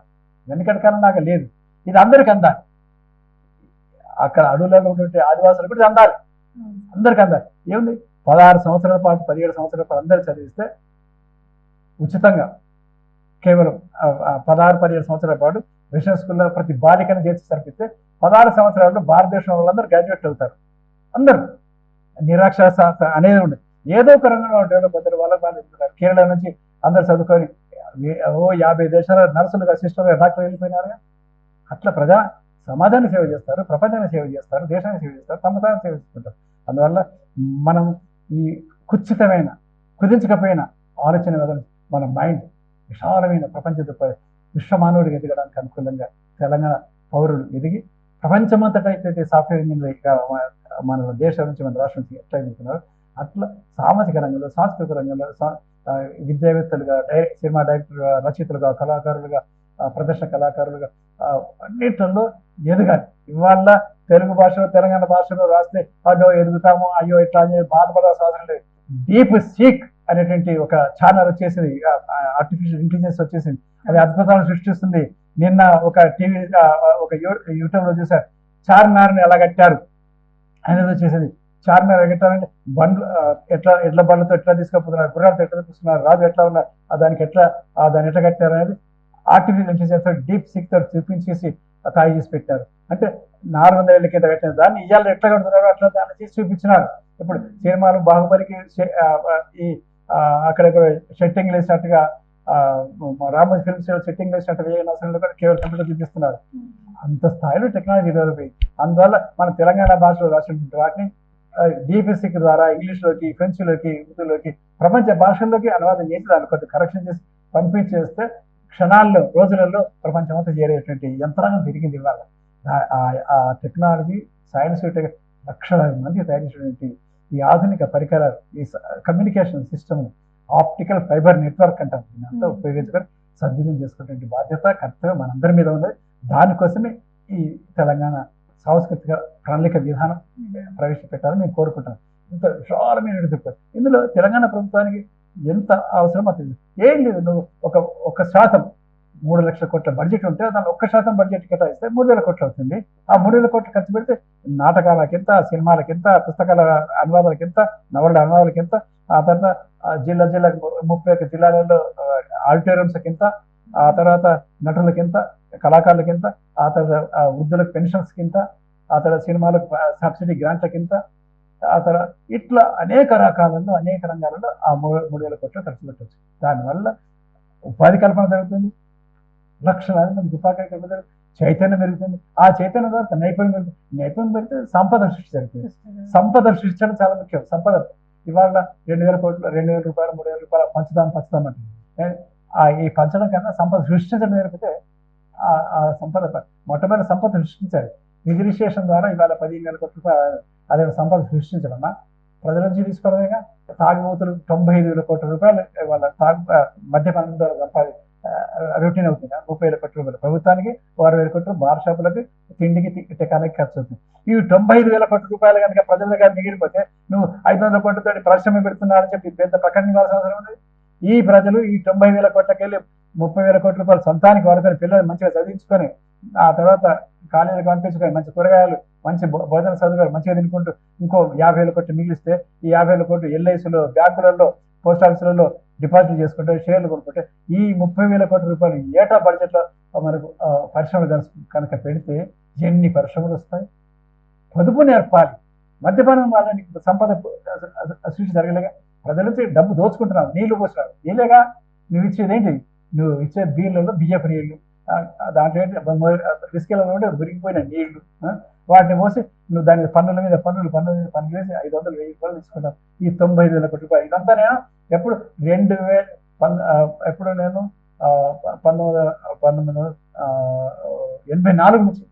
Speaker 2: వెనకటి కాలం లాగా లేదు. ఇది అందరికి అందాలి. అక్కడ అడవులలో ఉండే ఆదివాసులు కూడా అందాలి, అందరికి అందాలి. ఏముంది? 16 సంవత్సరాల పాటు, 17 సంవత్సరాల పాటు అందరు చదివిస్తే ఉచితంగా, కేవలం 16-17 సంవత్సరాల పాటు మిషన్ స్కూల్లో ప్రతి బాలికను చేసి సరిపిస్తే 16 సంవత్సరాల్లో భారతదేశం వాళ్ళందరూ గ్రాడ్యుయేట్ అవుతారు. అందరూ నిరాక్షరత అనేది ఉండదు. ఏదో ఒక రంగంలో డెవలప్ అవుతారు. వాళ్ళు కేరళ నుంచి అందరు చదువుకొని 50 దేశాల నర్సులుగా, సిస్టర్లుగా, డాక్టర్ వెళ్ళిపోయినారుగా. అట్లా సమాజాన్ని సేవ చేస్తారు, ప్రపంచాన్ని సేవ చేస్తారు, దేశాన్ని సేవ చేస్తారు, తమ తాను సేవ చేసుకుంటారు. అందువల్ల మనం ఈ కుదించకపోయిన ఆలోచన విధానం, మన మైండ్ విశాలమైన ప్రపంచ విశ్వమానవుడికి ఎదగడానికి అనుకూలంగా తెలంగాణ పౌరులు ఎదిగి ప్రపంచమంతటా అయితే సాఫ్ట్వేర్ ఇంజనీర్గా మన దేశం నుంచి, మన రాష్ట్రం నుంచి ఎట్లా ఎదుగుతున్నారు, అట్లా సామాజిక రంగంలో, సాంస్కృతిక రంగంలో, విద్యావేత్తలుగా, సినిమా డైరెక్టర్గా, రచయితలుగా, కళాకారులుగా, ప్రదర్శన కళాకారులుగా అన్నిట్లలో ఎదగాలి. ఇవాళ తెలుగు భాషలో, తెలంగాణ భాషలో రాస్తే అయ్యో ఎదుగుతాము, అయ్యో ఇట్లా అని బాధపడాల్సిన అవసరం లేదు. డీప్ సీక్ అనేటువంటి ఒక ఛానల్ వచ్చేసింది, ఆర్టిఫిషియల్ ఇంటెలిజెన్స్ వచ్చేసింది. అది అద్భుతాలను సృష్టిస్తుంది. నిన్న ఒక టీవీ, ఒక యూట్యూబ్లో చూసారు, చార్మినార్ని ఎలా కట్టారు అనేది వచ్చేసింది. చార్మినార్ కట్టారంటే బండ్లు ఎట్లా బండ్లతో ఎట్లా తీసుకుపోతున్నారు, గుర్రాలతో ఎట్లా తీసుకున్నారు, రాజు ఎట్లా ఉన్నారు, దాన్ని ఎట్లా కట్టారు అనేది ఆర్టిఫిషియల్ ఇంటెలిజెన్స్ డీప్ సిక్ తో చూపించేసి తయారు చేసి పెట్టారు. అంటే 400 ఏళ్ళ కింద పెట్టిన దాన్ని ఇవాళ ఎట్లా కడుతున్నారో అట్లా దాన్ని చేసి చూపించినారు. ఇప్పుడు సినిమాలు బాహుబలికి ఈ అక్కడక్కడ సెట్టింగ్ వేసినట్టుగా రామోజీ ఫిల్మ్స్ సెట్టింగ్ వేసినట్టుగా ఏ నర్సరీలో కూడా కేవలం కంప్యూటర్ చూపిస్తున్నారు. అంత స్థాయిలో టెక్నాలజీ డెవలప్ అయింది. అందువల్ల మన తెలంగాణ భాషలో రాసినటువంటి వాటిని డిపిసిక్ ద్వారా ఇంగ్లీష్లోకి, ఫ్రెంచ్లోకి, ఉర్దూలోకి, ప్రపంచ భాషల్లోకి అనువాదం చేసి దాన్ని కొద్ది కరెక్షన్ చేసి పంపించేస్తే క్షణాల్లో, రోజులలో ప్రపంచం అంతా చేరేటువంటి యంత్రాంగం పెరిగింది ఇవాళ. ఆ టెక్నాలజీ, సైన్స్ లక్షలాది మంది తయారు చేసినటువంటి ఈ ఆధునిక పరికరాలు, ఈ communication system, optical fibre network అంటాం, అంతా ఉపయోగించుకొని సద్వినియోగం చేసుకునే బాధ్యత, కర్తవ్యం మనందరి మీద ఉన్నది. దానికోసమే ఈ తెలంగాణ సాంస్కృతిక ప్రణాళిక విధానం ప్రవేశపెట్టాలని నేను కోరుకుంటాను. ఇంత విశాలమైన చెప్పారు. ఇందులో తెలంగాణ ప్రభుత్వానికి ఎంత అవసరమో తెలియదు. ఏం లేదు, నువ్వు ఒక శాతం 3 లక్షల కోట్ల బడ్జెట్ ఉంటే దాని 1% బడ్జెట్ కేటాయిస్తే 3,000 కోట్లు అవుతుంది. ఆ 3,000 కోట్లు ఖర్చు పెడితే నాటకాలకింత, సినిమాలకింత, పుస్తకాల అనువాదాలకింత, నవల అనువాదాలకింత, ఆ తర్వాత జిల్లాకు 31 జిల్లాలలో ఆడిటోరియంస్కింత, ఆ తర్వాత నటులకింత, కళాకారులకింత, ఆ తర్వాత వృద్ధులకు పెన్షన్స్ కింత, ఆ తర్వాత సినిమాలకు సబ్సిడీ గ్రాంట్లకింత, ఆ తర్వాత ఇట్లా అనేక రకాలలో, అనేక రంగాలలో ఆ 3,000 కోట్లు ఖర్చు పెట్టవచ్చు. దానివల్ల ఉపాధి కల్పన జరుగుతుంది, లక్షలాది మంది ఉపాధి కల్పన, చైతన్యం పెరుగుతుంది. ఆ చైతన్యం ద్వారా నైపుణ్యం పెరుగుతుంది. నైపుణ్యం పెడితే సంపద సృష్టి జరుగుతుంది. సంపద సృష్టించడం చాలా ముఖ్యం. సంపద ఇవాళ 2,000 కోట్లు, 2,000 రూపాయలు, 3,000 రూపాయలు పంచుదాం అంటే ఈ పంచడం కన్నా సంపద సృష్టించడం నేర్పితే ఆ సంపద, మొట్టమొదటి సంపద సృష్టించాలి. రిజిస్ట్రేషన్ ద్వారా ఇవాళ 15,000 కోట్ల రూపాయలు అదే సంపద సృష్టించడమ్మా, ప్రజల నుంచి తీసుకోవడమేగా. తాగుబోతులు 95,000 కోట్ల రూపాయలు వాళ్ళ మద్యపానం ద్వారా సంపాది రొటీన్ అవుతుంది. 30,000 కోట్ల రూపాయలు ప్రభుత్వానికి, 6,000 కోట్లు బార్ షాపులకి, తిండికి, టికానికి ఖర్చు అవుతుంది. ఈ 95,000 కోట్ల రూపాయలు కనుక ప్రజల దగ్గర మిగిలిపోతే నువ్వు 500 కోట్లతో పరిశ్రమ పెడుతున్నారని చెప్పి పెద్ద ప్రకటన ఇవ్వాల్సిన అవసరం ఉంది. ఈ ప్రజలు ఈ 90,000 కోట్లకి వెళ్ళి 30,000 కోట్ల రూపాయలు సొంతానికి వాడుకొని పిల్లలు మంచిగా చదివించుకొని, ఆ తర్వాత కాలేజీలకు పంపించుకొని, మంచి కూరగాయలు, మంచి భోజన సదుపాయాలు మంచిగా తినుకుంటూ ఇంకో 50,000 కోట్లు మిగిలిస్తే ఈ 50,000 కోట్లు ఎల్ఐసిలో, బ్యాంకులలో, పోస్ట్ ఆఫీసులలో డిపాజిట్ చేసుకుంటే, షేర్లు కొనుక్కుంటే ఈ 30,000 కోట్ల రూపాయలు ఏటా బడ్జెట్లో మనకు పరిశ్రమలు కనుక పెడితే ఎన్ని పరిశ్రమలు వస్తాయి. పొదుపు నేర్పాలి. మద్యపానం వాళ్ళని సంపద సృష్టి జరగలేగా. ప్రజల నుంచి డబ్బు దోచుకుంటున్నావు, నీళ్లు పోసినావు, నీళ్ళేగా నువ్వు ఇచ్చేది. ఏంటి నువ్వు ఇచ్చే బీర్లలో బియ్యపు నీళ్లు, దాంట్లో ఏంటి రిస్కెలలో ఉంటే మురిగిపోయిన నీళ్లు, వాటిని పోసి నువ్వు దాని పన్నుల మీద పన్నులు వేసి 500, 1,000 రూపాయలు తీసుకుంటావు. ఈ 95,000 కోట్ల రూపాయలు ఇదంతా నేను ఎప్పుడు 1984 నుంచి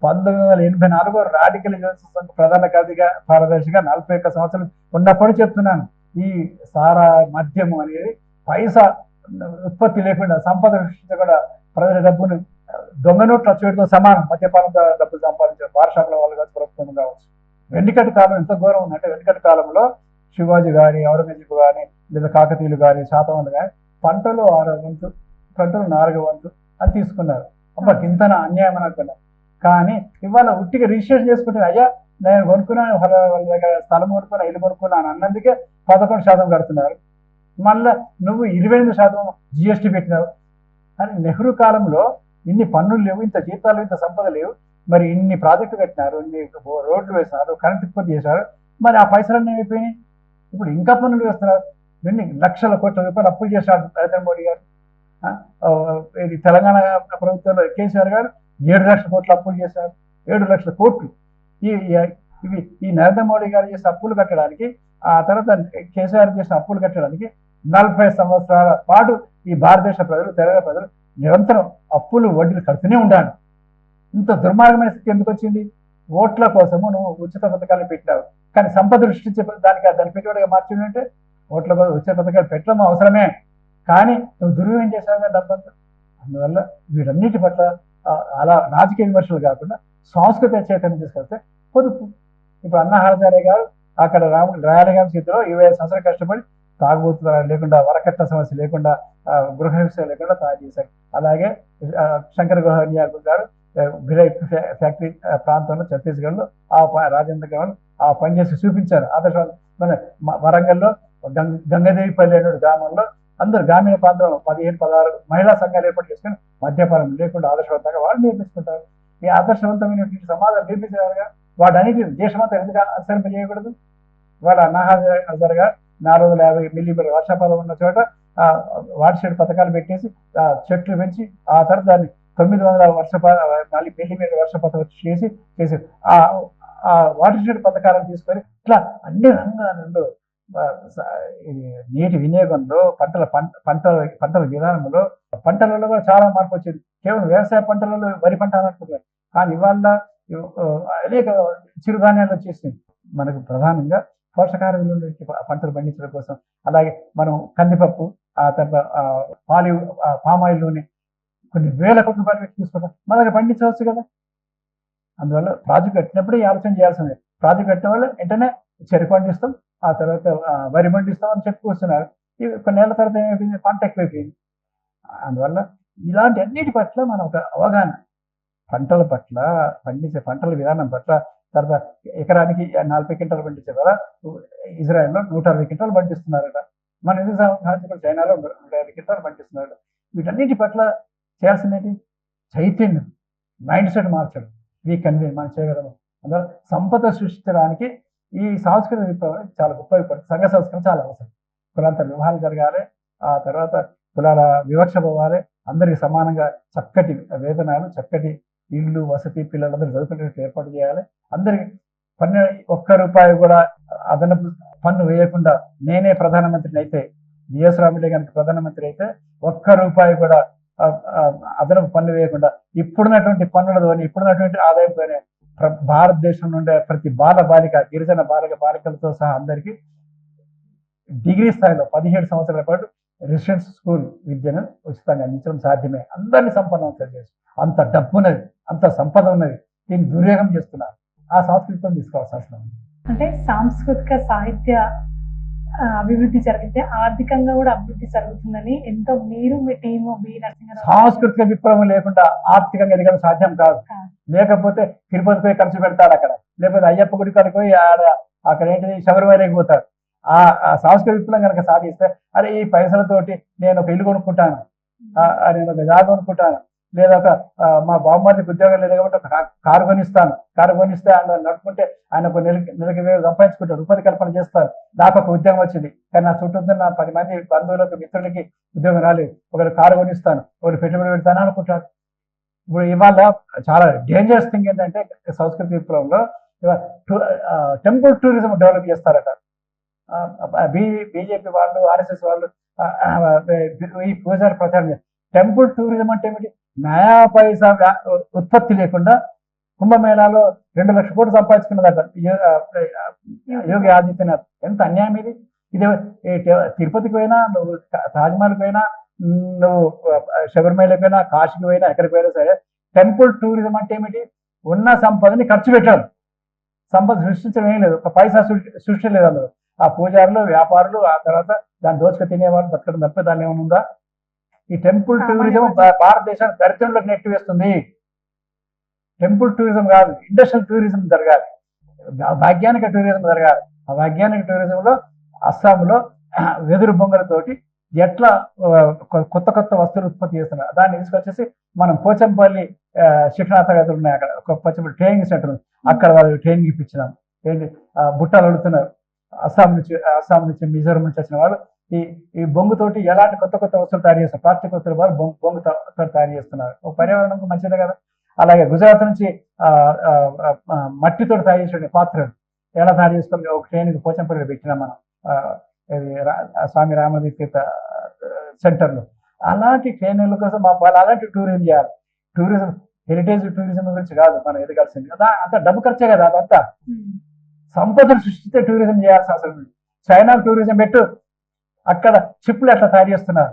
Speaker 2: 1984 రాడికల్ యూనివర్సిటీ ప్రధాన కార్యదర్శిగా 41 సంవత్సరాలు ఉన్నప్పుడు చెప్తున్నాను. ఈ సారా మద్యము అనేది పైసా ఉత్పత్తి లేకుండా సంపద సృష్టించకుండా ప్రజల డబ్బును దొంగ నోట్ల చేయడంతో సమానం. మద్యపానం డబ్బులు సంపాదించారు బార్ షాపుల వాళ్ళు కావచ్చు, ప్రభుత్వం కావచ్చు. వెనుకటి కాలం ఎంత ఘోరం ఉందంటే, వెనుకటి కాలంలో శివాజీ గాని, ఔరంగజేబు గాని, లేదా కాకతీయులు గాని, శాతవాహనులు గాని పంటలు 6వ వంతు, పంటలు 4వ వంతు అని తీసుకున్నారు. అబ్బా కింతన అన్యాయం అనుకున్నారు. కానీ ఇవాళ ఉట్టిగా రిజిస్ట్రేషన్ చేసుకుంటే, అయ్యా నేను కొనుక్కున్నాను, వాళ్ళ దగ్గర స్థలం కొనుక్కున్నా, ఇల్లు కొనుక్కున్నాను అన్నందుకే 11% కడుతున్నారు. మళ్ళా నువ్వు 28% జిఎస్టీ పెట్టినావు. అని నెహ్రూ కాలంలో ఇన్ని పన్నులు లేవు, ఇంత జీతాలు, ఇంత సంపద లేవు, మరి ఇన్ని ప్రాజెక్టులు కట్టినారు, ఇన్ని రోడ్లు వేసినారు, కరెంట్ ఉత్పత్తి చేశారు, మరి ఆ పైసలన్నీ అయిపోయినాయి. ఇప్పుడు ఇంకా పన్నులు వేస్తున్నారు. ఎన్ని లక్షల కోట్ల రూపాయలు అప్పులు చేశారు నరేంద్ర మోడీ గారు. ఇది తెలంగాణ ప్రభుత్వంలో కేసీఆర్ గారు 7 లక్షల కోట్ల అప్పులు చేశారు. 7 లక్షల కోట్లు. ఈ నరేంద్ర మోడీ గారు చేసిన అప్పులు కట్టడానికి, ఆ తర్వాత కేసీఆర్ చేసిన అప్పులు కట్టడానికి 40 సంవత్సరాల పాటు ఈ భారతదేశ ప్రజలు, తెలంగాణ ప్రజలు నిరంతరం అప్పులు, వడ్డీలు కడుతూనే ఉండాలి. ఇంత దుర్మార్గమైన స్థితి ఎందుకు వచ్చింది? ఓట్ల కోసము నువ్వు ఉచిత పథకాలు పెట్టావు, కానీ సంపద సృష్టించే దాని పెట్టుబడిగా మార్చిందంటే ఓట్ల కోసం ఉచిత పథకాలు పెట్టడం అవసరమే, కానీ నువ్వు దుర్వినియోగం చేసావుగా డబ్బంతా. అందువల్ల వీటన్నిటి పట్ల అలా రాజకీయ విమర్శలు కాకుండా సాంస్కృతిక చైతన్యం తీసుకొస్తే పొదుపు. ఇప్పుడు అన్నా హజారే గారు అక్కడ రాయలగామ స్థితిలో 25 సంవత్సరాలు కష్టపడి తాగుబోతు లేకుండా, వరకట్న సమస్య లేకుండా, గృహ హింస లేకుండా తయారు చేశారు. అలాగే శంకర్ గృహనియాకు గారు భిలై ఫ్యాక్టరీ ప్రాంతంలో ఛత్తీస్గఢ్లో రాజేంద్ర గారు ఆ పనిచేసి చూపించారు. ఆదర్శ మన వరంగల్లో గంగదేవిపల్లి అనే గ్రామంలో అందరు గ్రామీణ ప్రాంతంలో 15-16 మహిళా సంఘాలు ఏర్పాటు చేసుకుని మద్యపానం లేకుండా ఆదర్శవంతంగా వాళ్ళు నేర్పిస్తుంటారు. ఈ ఆదర్శవంతమైనటువంటి సమాజం నిర్మించారుగా వాటన్నిటి దేశమంతా ఎందుకు అనుసరింపజేయకూడదు? వాళ్ళ అన్నహాజరుగా 450 మిల్లీమీటర్ వర్షపాతం ఉన్న చోట వాటర్ షెడ్ పథకాలు పెట్టేసి చెట్లు పెంచి ఆ తర్వాత దాన్ని 900 4 మిల్లీమీటర్ వర్షపాతం చేసి ఆ వాటర్ షెడ్ పథకాలను తీసుకొని ఇట్లా అన్ని రంగాలలో నీటి వినియోగంలో పంటల విధానంలో పంటలలో కూడా చాలా మార్పు వచ్చింది. కేవలం వ్యవసాయ పంటలలో వరి పంట అనుకుంటున్నారు, కానీ ఇవాళ అనేక చిరుధాన్యాలు వచ్చేసింది. మనకు ప్రధానంగా పోషకాహార విలువ పంటలు పండించడం కోసం, అలాగే మనం కందిపప్పు, ఆ తర్వాత పామాయిల్ నూనె కొన్ని వేల కోట్ల రూపాయలు పెట్టి తీసుకుంటాం, మన దగ్గర పండించవచ్చు కదా. అందువల్ల ప్రాజెక్ట్ కట్టినప్పుడే ఆలోచన చేయాల్సిందే. ప్రాజెక్ట్ కట్టిన వాళ్ళు వెంటనే చెరుకు పండిస్తాం, ఆ తర్వాత వరి పండిస్తాం అని చెప్పుకొస్తున్నారు. కొన్నేళ్ల తర్వాత ఏమైపోయింది, పంట ఎక్కువైపోయింది. అందువల్ల ఇలాంటి అన్నిటి పట్ల మనం ఒక అవగాహన, పంటల పట్ల, పండించే పంటల విధానం పట్ల, తర్వాత ఎకరానికి 40 క్వింటాలు పండించే ద్వారా ఇజ్రాయెల్లో 160 క్వింటాలు పండిస్తున్నారట. మన ఎందుకు సంవత్సరం చైనాలో 150 క్వింటాలు పండిస్తున్నారట. వీటన్నిటి పట్ల చేయాల్సిందేంటి? చైతన్యం, మైండ్ సెట్ మార్చడం. ఈ కన్వీన్ మనం చేయగలము. అందువల్ల సంపద సృష్టించడానికి ఈ సాంస్కృతిక విప్లవం చాలా ఉపయోగపడుతుంది. సంఘ సంస్కరణ చాలా అవసరం. కులాంత వివాహాలు జరగాలి, ఆ తర్వాత కులాల వివక్ష పోవాలి, అందరికి సమానంగా చక్కటి వేతనాలు, చక్కటి ఇళ్ళు, వసతి, పిల్లలందరూ చదువుకునేట్టు ఏర్పాటు చేయాలి. అందరికి ₹1 కూడా అదనపు పన్ను వేయకుండా, నేనే ప్రధానమంత్రిని అయితే, బిఎస్ రాములే కనుక ప్రధానమంత్రి అయితే ₹1 కూడా అదనపు పన్ను వేయకుండా ఇప్పుడున్నటువంటి పన్నులతోని, ఇప్పుడున్నటువంటి ఆదాయంతోనే భారతదేశం నుండే ప్రతి బాలిక, గిరిజన బాలికలతో సహా అందరికీ డిగ్రీ స్థాయిలో 17 సంవత్సరాల పాటు రెసిడెన్స్ స్కూల్ విద్యను ఉచితంగా అందించడం సాధ్యమే. అందరినీ సంపన్నంతం చేసి, అంత డబ్బు ఉన్నది, అంత సంపద ఉన్నది, దీన్ని దుర్యోగం చేస్తున్నారు. ఆ సంస్కృతిని తీసుకోవాల్సిన అవసరం ఉంది.
Speaker 1: అంటే సాంస్కృతిక సాహిత్య అభివృద్ధి జరిగితే ఆర్థికంగా కూడా అభివృద్ధి జరుగుతుందని ఎంతో మీరు, మీ టీము, మీ నరసింహారావు.
Speaker 2: సాంస్కృతిక విప్లవం లేకుండా ఆర్థికంగా ఎదగడం సాధ్యం కాదు. లేకపోతే తిరుపతి పోయి ఖర్చు పెడతాడు అక్కడ, లేకపోతే అయ్యప్ప గుడి కాడికి పోయి అక్కడ ఏంటిది శబరిమలకి పోతాడు. ఆ సాంస్కృతిక విప్లవం కనుక సాధిస్తే, అరే ఈ పైసలతోటి నేను ఒక ఇల్లు కొనుక్కుంటాను, నేను ఒక జాగా కొనుక్కుంటాను, లేదా ఒక మా బామ్మడికి ఉద్యోగం లేదు కాబట్టి ఒక కారు కొనిస్తాను, కారు కొనిస్తే ఆయన నడుపుకుంటే ఆయన ఒక నెలకి వేలు సంపాదించుకుంటాడు, ఉపాధి కల్పన చేస్తారు. నాకు ఒక ఉద్యోగం వచ్చింది, కానీ నా చుట్టూ నా 10 మంది బంధువులకు, మిత్రులకి ఉద్యోగం రాలేదు, ఒకరు కారు కొనిస్తాను, ఒకరు పెట్టుబడి పెడతాను అనుకుంటాడు. ఇప్పుడు ఇవాళ చాలా డేంజరస్ థింగ్ ఏంటంటే, సంస్కృతి విప్లవంలో టెంపుల్ టూరిజం డెవలప్ చేస్తారట. బీజేపీ వాళ్ళు, ఆర్ఎస్ఎస్ వాళ్ళు ఈ పూజారి ప్రచారం. టెంపుల్ టూరిజం అంటే ఏమిటి? నయా పైసా ఉత్పత్తి లేకుండా కుంభమేళాలో 2 లక్షల కోట్లు సంపాదించుకున్నదట యోగి ఆదిత్యనాథ్. ఎంత అన్యాయం ఇది! ఇదే తిరుపతికి పోయినా, నువ్వు తాజ్మహల్కి పోయినా, నువ్వు శబరిమలకి పోయినా, కాశీకి పోయినా, ఎక్కడికి పోయినా సరే, టెంపుల్ టూరిజం అంటే ఏమిటి? ఉన్న సంపదని ఖర్చు పెట్టడం, సంపద సృష్టించడం ఏం లేదు, ఒక పైసా సృష్టి లేదు అందులో. ఆ పూజారులు, వ్యాపారులు, ఆ తర్వాత దాన్ని దోచుకు తినేవాళ్ళు బతకడం తప్ప దాన్ని ఏమైనా ఉందా? ఈ టెంపుల్ టూరిజం భారతదేశాన్ని దరిద్రంలోకి నెట్టివేస్తుంది. టెంపుల్ టూరిజం కాదు, ఇండస్ట్రియల్ టూరిజం జరగాలి, వైజ్ఞానిక టూరిజం జరగాలి. ఆ వైజ్ఞానిక టూరిజంలో అస్సాంలో వెదురు బొంగలతోటి ఎట్లా కొత్త వస్తువులు ఉత్పత్తి చేస్తున్నారు, దాన్ని తీసుకొచ్చేసి మనం పోచంపల్లి శిక్షణా తరగతులు ఉన్నాయి, అక్కడ ఒక పోచంపల్లి ట్రైనింగ్ సెంటర్ ఉంది, అక్కడ వాళ్ళు ట్రైనింగ్ ఇప్పించినాం. ఏంటి బుట్టలు అడుగుతున్నారు, అస్సాం నుంచి మిజోరం నుంచి వచ్చిన వాళ్ళు ఈ బొంగుతోటి ఎలాంటి కొత్త వస్తువులు తయారు చేస్తారు, ప్లాస్టిక్ వస్తువులు వాళ్ళు బొంగుతో తయారు చేస్తున్నారు. ఒక పర్యావరణంకు మంచిదే కదా. అలాగే గుజరాత్ నుంచి మట్టితో తయారు చేసే పాత్రలు ఎలా తయారు చేసుకొని ఒక ట్రైనింగ్ పోచంపల్లిలో పెట్టినాం మనం, స్వామి రామదేవ్ తీర్థ సెంటర్లో. అలాంటి ట్రైనింగ్ల కోసం వాళ్ళు అలాంటి టూరిజం చేయాలి. టూరిజం హెరిటేజ్ టూరిజం గురించి కాదు మనం ఎదగాల్సింది. అంత డబ్బు ఖర్చే కదా, అదంతా సంపదను సృష్టిస్తే టూరిజం చేయాల్సిన అవసరం ఉంది. చైనా టూరిజం పెట్టు, అక్కడ షిప్లు ఎట్లా తయారు చేస్తున్నారు,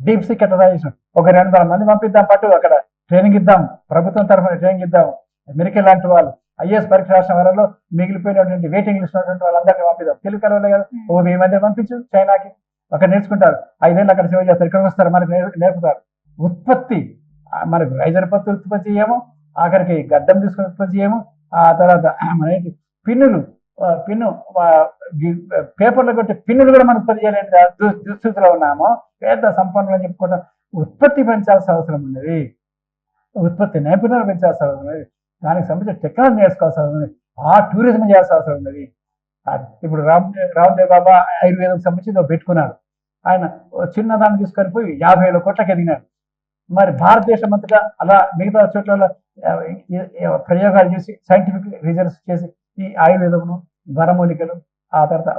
Speaker 2: డీప్ సీక్ ఎట్లా తయారు చేస్తున్నారు, ఒక 200 మంది పంపిద్దాం, పట్టు అక్కడ ట్రైనింగ్ ఇద్దాం, ప్రభుత్వం తరఫున ట్రైనింగ్ ఇద్దాం. అమెరికా లాంటి వాళ్ళు ఐఏఎస్ పరీక్ష రాసిన వాళ్ళలో మిగిలిపోయినటువంటి వెయిటింగ్ లిస్ట్ ఉన్నటువంటి వాళ్ళందరినీ పంపిద్దాం. తెలుగు కలవలే కదా, 1000 మంది పంపించు చైనాకి, అక్కడ నేర్చుకుంటారు, 5 ఏళ్ళు అక్కడ సేవ చేస్తారు, ఇక్కడికి వస్తారు, మనకు నేర్పుతారు. ఉత్పత్తి, మనకు రైజర్ పత్తి ఉత్పత్తి చేయము, ఆఖరికి గడ్డం తీసుకుని ఉత్పత్తి చేయము, ఆ తర్వాత మన పిన్నులు పిన్ను పేపర్లో కొట్టే పిన్నులు కూడా మనం ఉత్పత్తి చేయలేని దుస్థితిలో ఉన్నాము. పేద సంపన్నులు అని చెప్పుకుంటాం. ఉత్పత్తి పెంచాల్సిన అవసరం ఉన్నది, ఉత్పత్తి నైపుణ్యాలు పెంచాల్సిన అవసరం ఉన్నది, దానికి సంబంధించిన టెక్నాలజీ నేర్చుకోవాల్సిన అవసరం ఉన్నది, ఆ టూరిజం చేయాల్సిన అవసరం ఉన్నది. ఇప్పుడు రామ్దేవ్ బాబా ఆయుర్వేదం సంబంధించి పెట్టుకున్నాడు. ఆయన చిన్న దాన్ని తీసుకొని పోయి 50,000 కోట్లకి ఎదిగినాడు. మరి భారతదేశం అంతటా అలా మిగతా చోట్ల ప్రయోగాలు చేసి సైంటిఫిక్ రీజన్స్ చేసి ఈ ఆయుర్వేదమును, వనమూలికలు, ఆ తర్వాత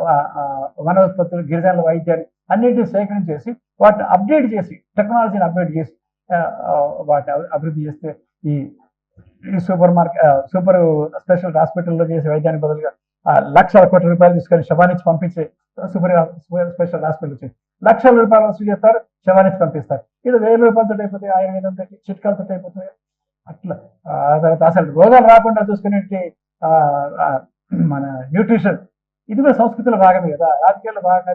Speaker 2: వన ఉత్పత్తులు, గిరిజనుల వైద్యాన్ని అన్నింటినీ సేకరించేసి వాటిని అప్డేట్ చేసి టెక్నాలజీని అప్డేట్ చేసి వాటిని అభివృద్ధి చేస్తే ఈ సూపర్ స్పెషల్ హాస్పిటల్లో చేసే వైద్యానికి బదులుగా లక్షల కోట్ల రూపాయలు తీసుకొని శవానిచ్చి పంపించే సూపర్ స్పెషల్ హాస్పిటల్ వచ్చి లక్షల రూపాయలు వసూలు చేస్తారు, శవానిచ్చి పంపిస్తారు. ఇది 1,000 రూపాయలతో అయిపోతాయి, ఆయుర్వేదం తోటి చిట్కాలతో అయిపోతాయి. అట్లా తర్వాత అసలు రోగాలు రాకుండా చూసుకునే మన న్యూట్రిషన్ ఇది కూడా సంస్కృతిలో భాగమే కదా, రాజకీయాల్లో భాగంగా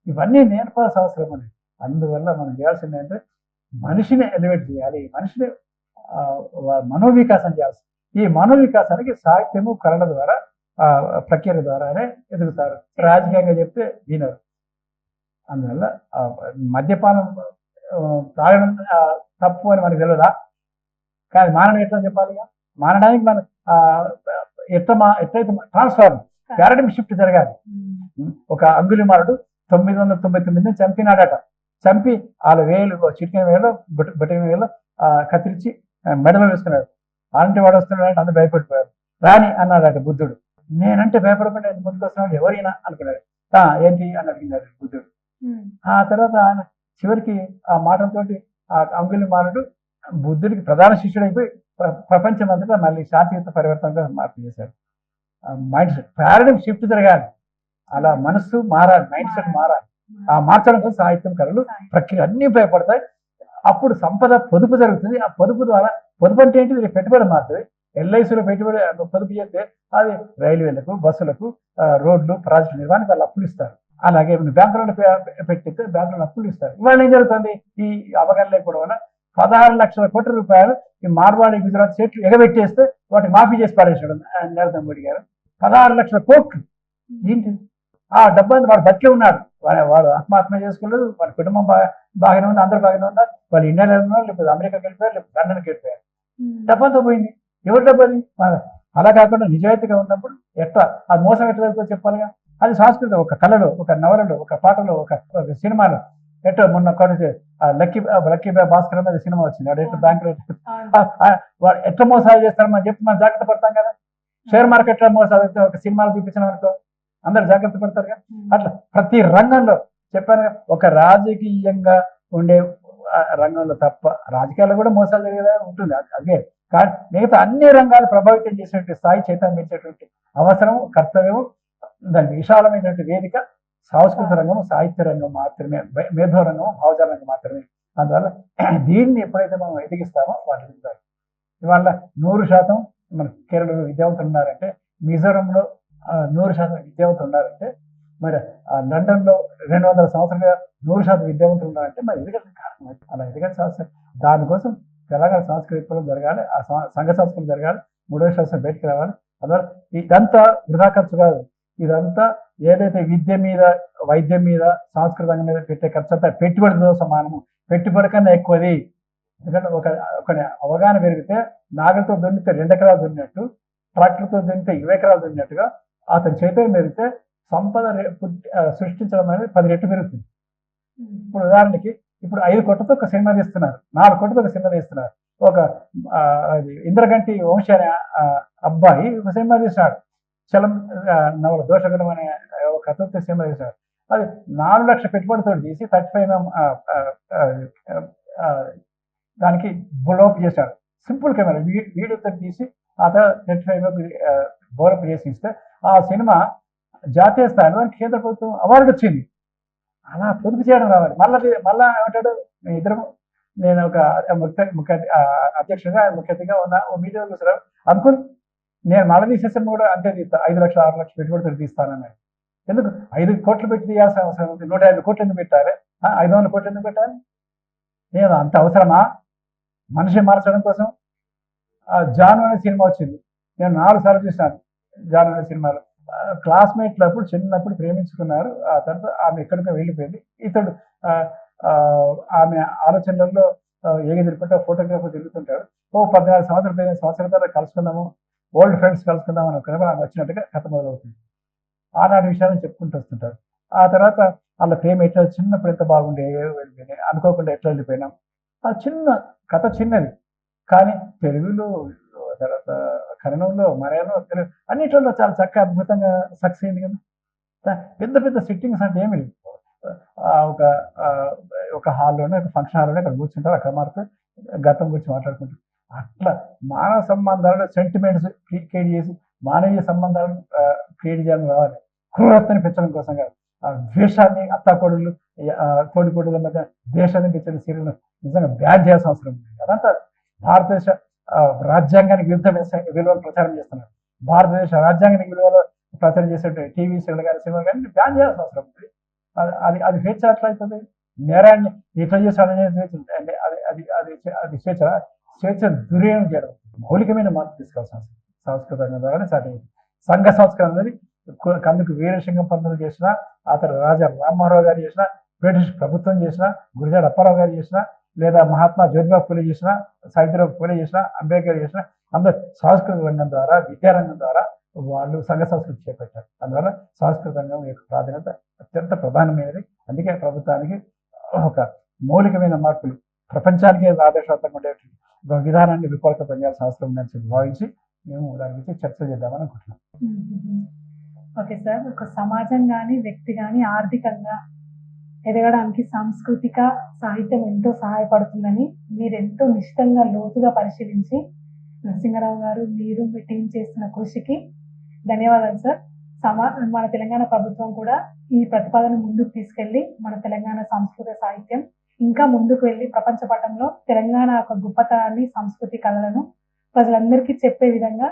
Speaker 2: ఇవన్నీ నేర్పాల్సిన అవసరం ఉంది. అందువల్ల మనం చేయాల్సింది అంటే మనిషిని ఎలివేట్ చేయాలి, మనిషిని మనోవికాసం చేయాల్సి. ఈ మనోవికాసానికి సాహిత్యము, కళల ద్వారా, ప్రక్రియ ద్వారానే ఎదుగుతారు. రాజకీయంగా చెప్తే వినరు. అందువల్ల మద్యపానం తాగడం తప్పు అని మనకు తెలియదా? కానీ మానడం ఎట్లా చెప్పాలిగా? మానడానికి మనం ఎట్లయితే ట్రాన్స్ఫార్మ్ పారాడిమ్ షిఫ్ట్ జరగాలి. ఒక అంగుళిమాలుడు 999 చంపినాడట. చంపి వాళ్ళ వేలు, చిటికిన వేలు, బొట్టిన వేలు కత్తిరించి మెడలో వేసుకున్నాడు. అలాంటి వాడు వస్తున్నాడు, అందరూ భయపడిపోయారు. రాని అన్నాడట బుద్ధుడు. నేనంటే భయపడకుండా ముందుకు వస్తున్నాడు, ఎవరైనా అనుకున్నాడు. ఏంటి అని అడిగినాడు బుద్ధుడు. ఆ తర్వాత ఆయన చివరికి ఆ మాటలతో ఆ అంగుళిమాలుడు బుద్ధుడికి ప్రధాన శిష్యుడు అయిపోయి ప్రపంచం అంతటా మళ్ళీ శాంతియుత పరివర్తనగా మార్పు చేశాడు. మైండ్ సెట్ పారాడిమ్ షిఫ్ట్ జరగాలి, అలా మనస్సు మారాలి, మైండ్ సెట్ మారాలి. ఆ మార్చడం కోసం సాహిత్యం, కళలు, ప్రక్రియ అన్నీ ఉపయోగపడతాయి. అప్పుడు సంపద పొదుపు జరుగుతుంది. ఆ పొదుపు ద్వారా, పొదుపు అంటే ఏంటి? పెట్టుబడి మారుతుంది. ఎల్ఐసిలో పెట్టుబడి పొదుపు చేస్తే అది రైల్వేలకు, బస్సులకు, రోడ్లు, ప్రాజెక్టు నిర్మాణానికి వాళ్ళు అప్పులు ఇస్తారు. అలాగే బ్యాంకులను పెట్టితే బ్యాంకులను అప్పులు ఇస్తారు. ఇవాళ ఏం జరుగుతుంది? ఈ అవగాహన లేకపోవడం వల్ల 16 లక్షల కోట్ల రూపాయలు ఈ మార్వాడి, గుజరాత్ స్టేట్లు ఎగబెట్టేస్తే వాటికి మాఫీ చేసి పారేసాడు నరేంద్ర మోడీ గారు. 16 లక్షల కోట్లు ఏంటి? ఆ డబ్బు వాడు బతికే ఉన్నాడు, వాడు ఆత్మహత్య చేసుకోలేదు, వాడి కుటుంబం బాగానే ఉంది, అందరూ బాగానే ఉన్నారు. వాళ్ళు ఇండియాలో ఉన్నారు, లేకపోతే అమెరికాకి వెళ్ళిపోయారు, లేకపోతే లండన్కి వెళ్ళిపోయారు. డబ్బంతా పోయింది. ఎవరి డబ్బు అది? అలా కాకుండా నిజాయితీగా ఉన్నప్పుడు ఎట్లా అది మోసం ఎట్లా జరుగుతుందో చెప్పాలిగా. అది సంస్కృతి. ఒక కళలో, ఒక నవలలో, ఒక పాటలో, ఒక సినిమాలో ఎట్లా మొన్న కొడితే లక్కీ భాస్కర్ మీద సినిమా వచ్చింది. వాడు ఎట్లా బ్యాంకులో వాడు ఎట్లా మోసాలు చేస్తారు మనం చెప్తే మనం జాగ్రత్త పడతాం కదా. షేర్ మార్కెట్ లో మోసాలు ఒక సినిమాలు చూపించినాం అనుకో అందరు జాగ్రత్త పడతారు కదా. అట్లా ప్రతి రంగంలో చెప్పాను. ఒక రాజకీయంగా ఉండే రంగంలో తప్ప రాజకీయాల్లో కూడా మోసాలు జరిగేదా ఉంటుంది, అదే. కానీ మిగతా అన్ని రంగాలు ప్రభావితం చేసినటువంటి స్థాయి, చైతన్యం పెంచేటువంటి అవసరం, కర్తవ్యం, దాని విశాలమైనటువంటి వేదిక సాంస్కృతిక రంగం, సాహిత్య రంగం మాత్రమే, మేధో రంగం, భావజాల రంగం మాత్రమే. అందువల్ల దీన్ని ఎప్పుడైతే మనం ఎదిగిస్తామో వాళ్ళు ఎదుగుతారు. ఇవాళ 100% మన కేరళలో విద్యావంతులు ఉన్నారంటే, మిజోరంలో 100% విద్యావంతులు ఉన్నారంటే, మరి లండన్లో 200 సంవత్సరాలుగా 100% విద్యావంతులు ఉన్నారంటే మరి ఎదగడం కారణం. అలా ఎదగాల్సిన అవసరం. దానికోసం తెలంగాణ సాంస్కృతిక జరగాలి, ఆ సంఘ సంస్కృతి జరగాలి, 3వ శాస్త్రం బయటకు రావాలి. అందువల్ల ఇదంతా వృధా ఖర్చు కాదు. ఇదంతా ఏదైతే విద్య మీద, వైద్యం మీద, సాంస్కృతిక రంగం మీద పెట్టే ఖర్చు అంతా పెట్టుబడితో సమానము, పెట్టుబడి కన్నా ఎక్కువది. ఎందుకంటే ఒక అవగాహన పెరిగితే నాగలతో దున్నితే 2 ఎకరాలు దున్నట్టు, ట్రాక్టర్తో దున్నితే 20 ఎకరాలు దున్నట్టుగా అతని చైతన్యం పెరిగితే సంపద సృష్టించడం అనేది 10 రెట్లు పెరుగుతుంది. ఇప్పుడు ఉదాహరణకి ఇప్పుడు 5 కోట్లతో ఒక సినిమా తీస్తున్నారు, 4 కోట్లతో ఒక సినిమా తీస్తున్నారు. ఒక ఇంద్రగంటి వంశీ అనే అబ్బాయి ఒక సినిమా తీసినాడు, చలం నవల దోషగుణం అనే ఒక కథతో సినిమా తీసినాడు. అది 4 లక్షల పెట్టుబడితో తీసి 35mm దానికి బోలప్ చేశాడు. సింపుల్ కెమెరా వీడియోతో తీసి ఆ తర్వాత 35mm బోలప్ చేసి ఇస్తే ఆ సినిమా జాతీయ స్థాయిలో కేంద్ర ప్రభుత్వం అవార్డు వచ్చింది. అలా పొదుపు చేయడం రావాలి. మళ్ళా ఏమంటాడు, ఇద్దరు నేను ఒక ముఖ్య అధ్యక్షుడిగా, ముఖ్య అతిథిగా ఉన్నా, ఓ మీడియా చూసారు అనుకుని నేను మళ్ళీ తీసేసాను కూడా అంతే తీస్తా, 5 లక్షలు 6 లక్షలు పెట్టుబడితో తీస్తానన్నాడు. ఎందుకు 5 కోట్లు పెట్టి తీయాల్సిన అవసరం ఉంది? 150 కోట్లు ఎందుకు పెట్టాలి? 500 కోట్లు ఎందుకు పెట్టాలి? నేను అంత అవసరమా మనిషి మార్చడం కోసం? జాను అనే సినిమా వచ్చింది, నేను 4 సార్లు చూసినాను. జాను అనే సినిమాలో క్లాస్మేట్లు అప్పుడు చిన్నప్పుడు ప్రేమించుకున్నారు. ఆ తర్వాత ఆమె ఎక్కడికో వెళ్ళిపోయింది. ఇతడు ఆ, ఆ, ఆమె ఆలోచనలలో ఎగిదిరుకుంటే ఫోటోగ్రాఫర్ తిరుగుతుంటాడు. 14 సంవత్సరాలు 15 సంవత్సరాల తర్వాత కలుసుకుందాము, ఓల్డ్ ఫ్రెండ్స్ కలుసుకుందాం అని అనుకున్నప్పుడు ఆమె వచ్చినట్టుగా కథ మొదలవుతుంది. ఆనాటి విషయాలను చెప్పుకుంటూ వస్తుంటారు. ఆ తర్వాత వాళ్ళ ప్రేమ ఎట్లా చిన్నప్పుడు ఎంత బాగుండే వెళ్ళిపోయినాయి, అనుకోకుండా ఎట్లా వెళ్ళిపోయినాం. ఆ చిన్న కథ చిన్నది, కానీ తెలుగులో, తర్వాత కన్నడంలో, మలయాళంలో, తెలుగు అన్నిట్లలో చాలా చక్కగా అద్భుతంగా సక్సెస్ అయింది కదా. పెద్ద పెద్ద సిట్టింగ్స్ అంటే ఏమి లేవు. ఒక ఆ, ఒక హాల్లోనే, ఒక ఫంక్షన్ హాల్లోనే అక్కడ కూర్చుంటారు, అక్కడ మారుతూ గతం గురించి మాట్లాడుకుంటారు. అట్లా మానవ సంబంధాలను సెంటిమెంట్స్ క్రియేట్ చేసి మానవీయ సంబంధాలను క్రియేట్ చేయాలని కావాలి, క్రూరత్వాన్ని పెంచడం కోసం కాదు. ఆ ద్వేషాన్ని అత్తాకోడులు, తోడికోడుల మధ్య ద్వేషాన్ని పెంచడం సీరియల్ నిజంగా బ్యాన్ చేయాల్సిన అవసరం ఉంది. అదంతా భారతదేశ రాజ్యాంగానికి విలువలు ప్రచారం చేస్తున్నారు. భారతదేశ రాజ్యాంగానికి విలువలు ప్రచారం చేసే టీవీ సీరియల్ కానీ సినిమాలు కానీ బ్యాన్ చేయాల్సిన అవసరం ఉంది. అది అది స్వేచ్ఛ ఎట్లా అవుతుంది? నేరాన్ని ఇట్లా చేశాడనే స్వేచ్ఛ అంటే అది స్వేచ్ఛ. స్వేచ్ఛ దుర్వినియోగం చేయడం, మౌలికమైన మార్పు తీసుకోవాల్సిన అవసరం సంస్కృతంగా ద్వారానే సాధ్యమైంది. సంఘ సంస్కరణ అనేది కందుకు వీరసింగం పంతులు చేసిన, ఆ తర్వాత రాజా రామ్మోహన్ గారు చేసిన, బ్రిటిష్ ప్రభుత్వం చేసిన, గురజాడ అప్పారావు గారు చేసిన, లేదా మహాత్మా జ్యోతిబా ఫులే చేసిన, సావిత్రిబాయి ఫులే చేసిన, అంబేద్కర్ చేసిన, అందరూ సాంస్కృతిక రంగం ద్వారా, విద్యారంగం ద్వారా వాళ్ళు సంఘ సంస్కృతి చేపట్టారు. అందువల్ల సాంస్కృతిక రంగం యొక్క ప్రాధాన్యత అత్యంత ప్రధానమైనది. అందుకే ప్రభుత్వానికి ఒక మౌలికమైన మార్పులు, ప్రపంచానికే ఆదర్శవంతంగా ఉండే విధానాన్ని రూపకల్పన చేయాల్సిన అవసరం ఉందని భావించి మేము దాని గురించి చర్చ చేద్దామని అనుకుంటున్నాం.
Speaker 1: ఓకే సార్, ఒక సమాజం కానీ వ్యక్తి కానీ ఆర్థికంగా ఎదగడానికి సాంస్కృతిక సాహిత్యం ఎంతో సహాయపడుతుందని మీరు ఎంతో నిశ్చితంగా లోతుగా పరిశీలించి నరసింహారావు గారు, మీరు మీ టీం చేస్తున్న కృషికి ధన్యవాదాలు సార్. మన తెలంగాణ ప్రభుత్వం కూడా ఈ ప్రతిపాదన ముందుకు తీసుకెళ్లి మన తెలంగాణ సాంస్కృతిక సాహిత్యం ఇంకా ముందుకు వెళ్ళి ప్రపంచ పటంలో తెలంగాణ యొక్క గొప్పతనాన్ని, సంస్కృతి కళలను ప్రజలందరికీ చెప్పే విధంగా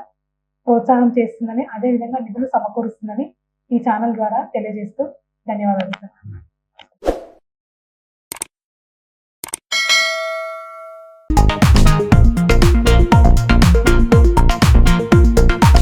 Speaker 1: ప్రోత్సాహం చేస్తుందని, అదే విధంగా నిధులు సమకూరుస్తుందని ఈ ఛానల్ ద్వారా తెలియజేస్తూ ధన్యవాదాలు సార్.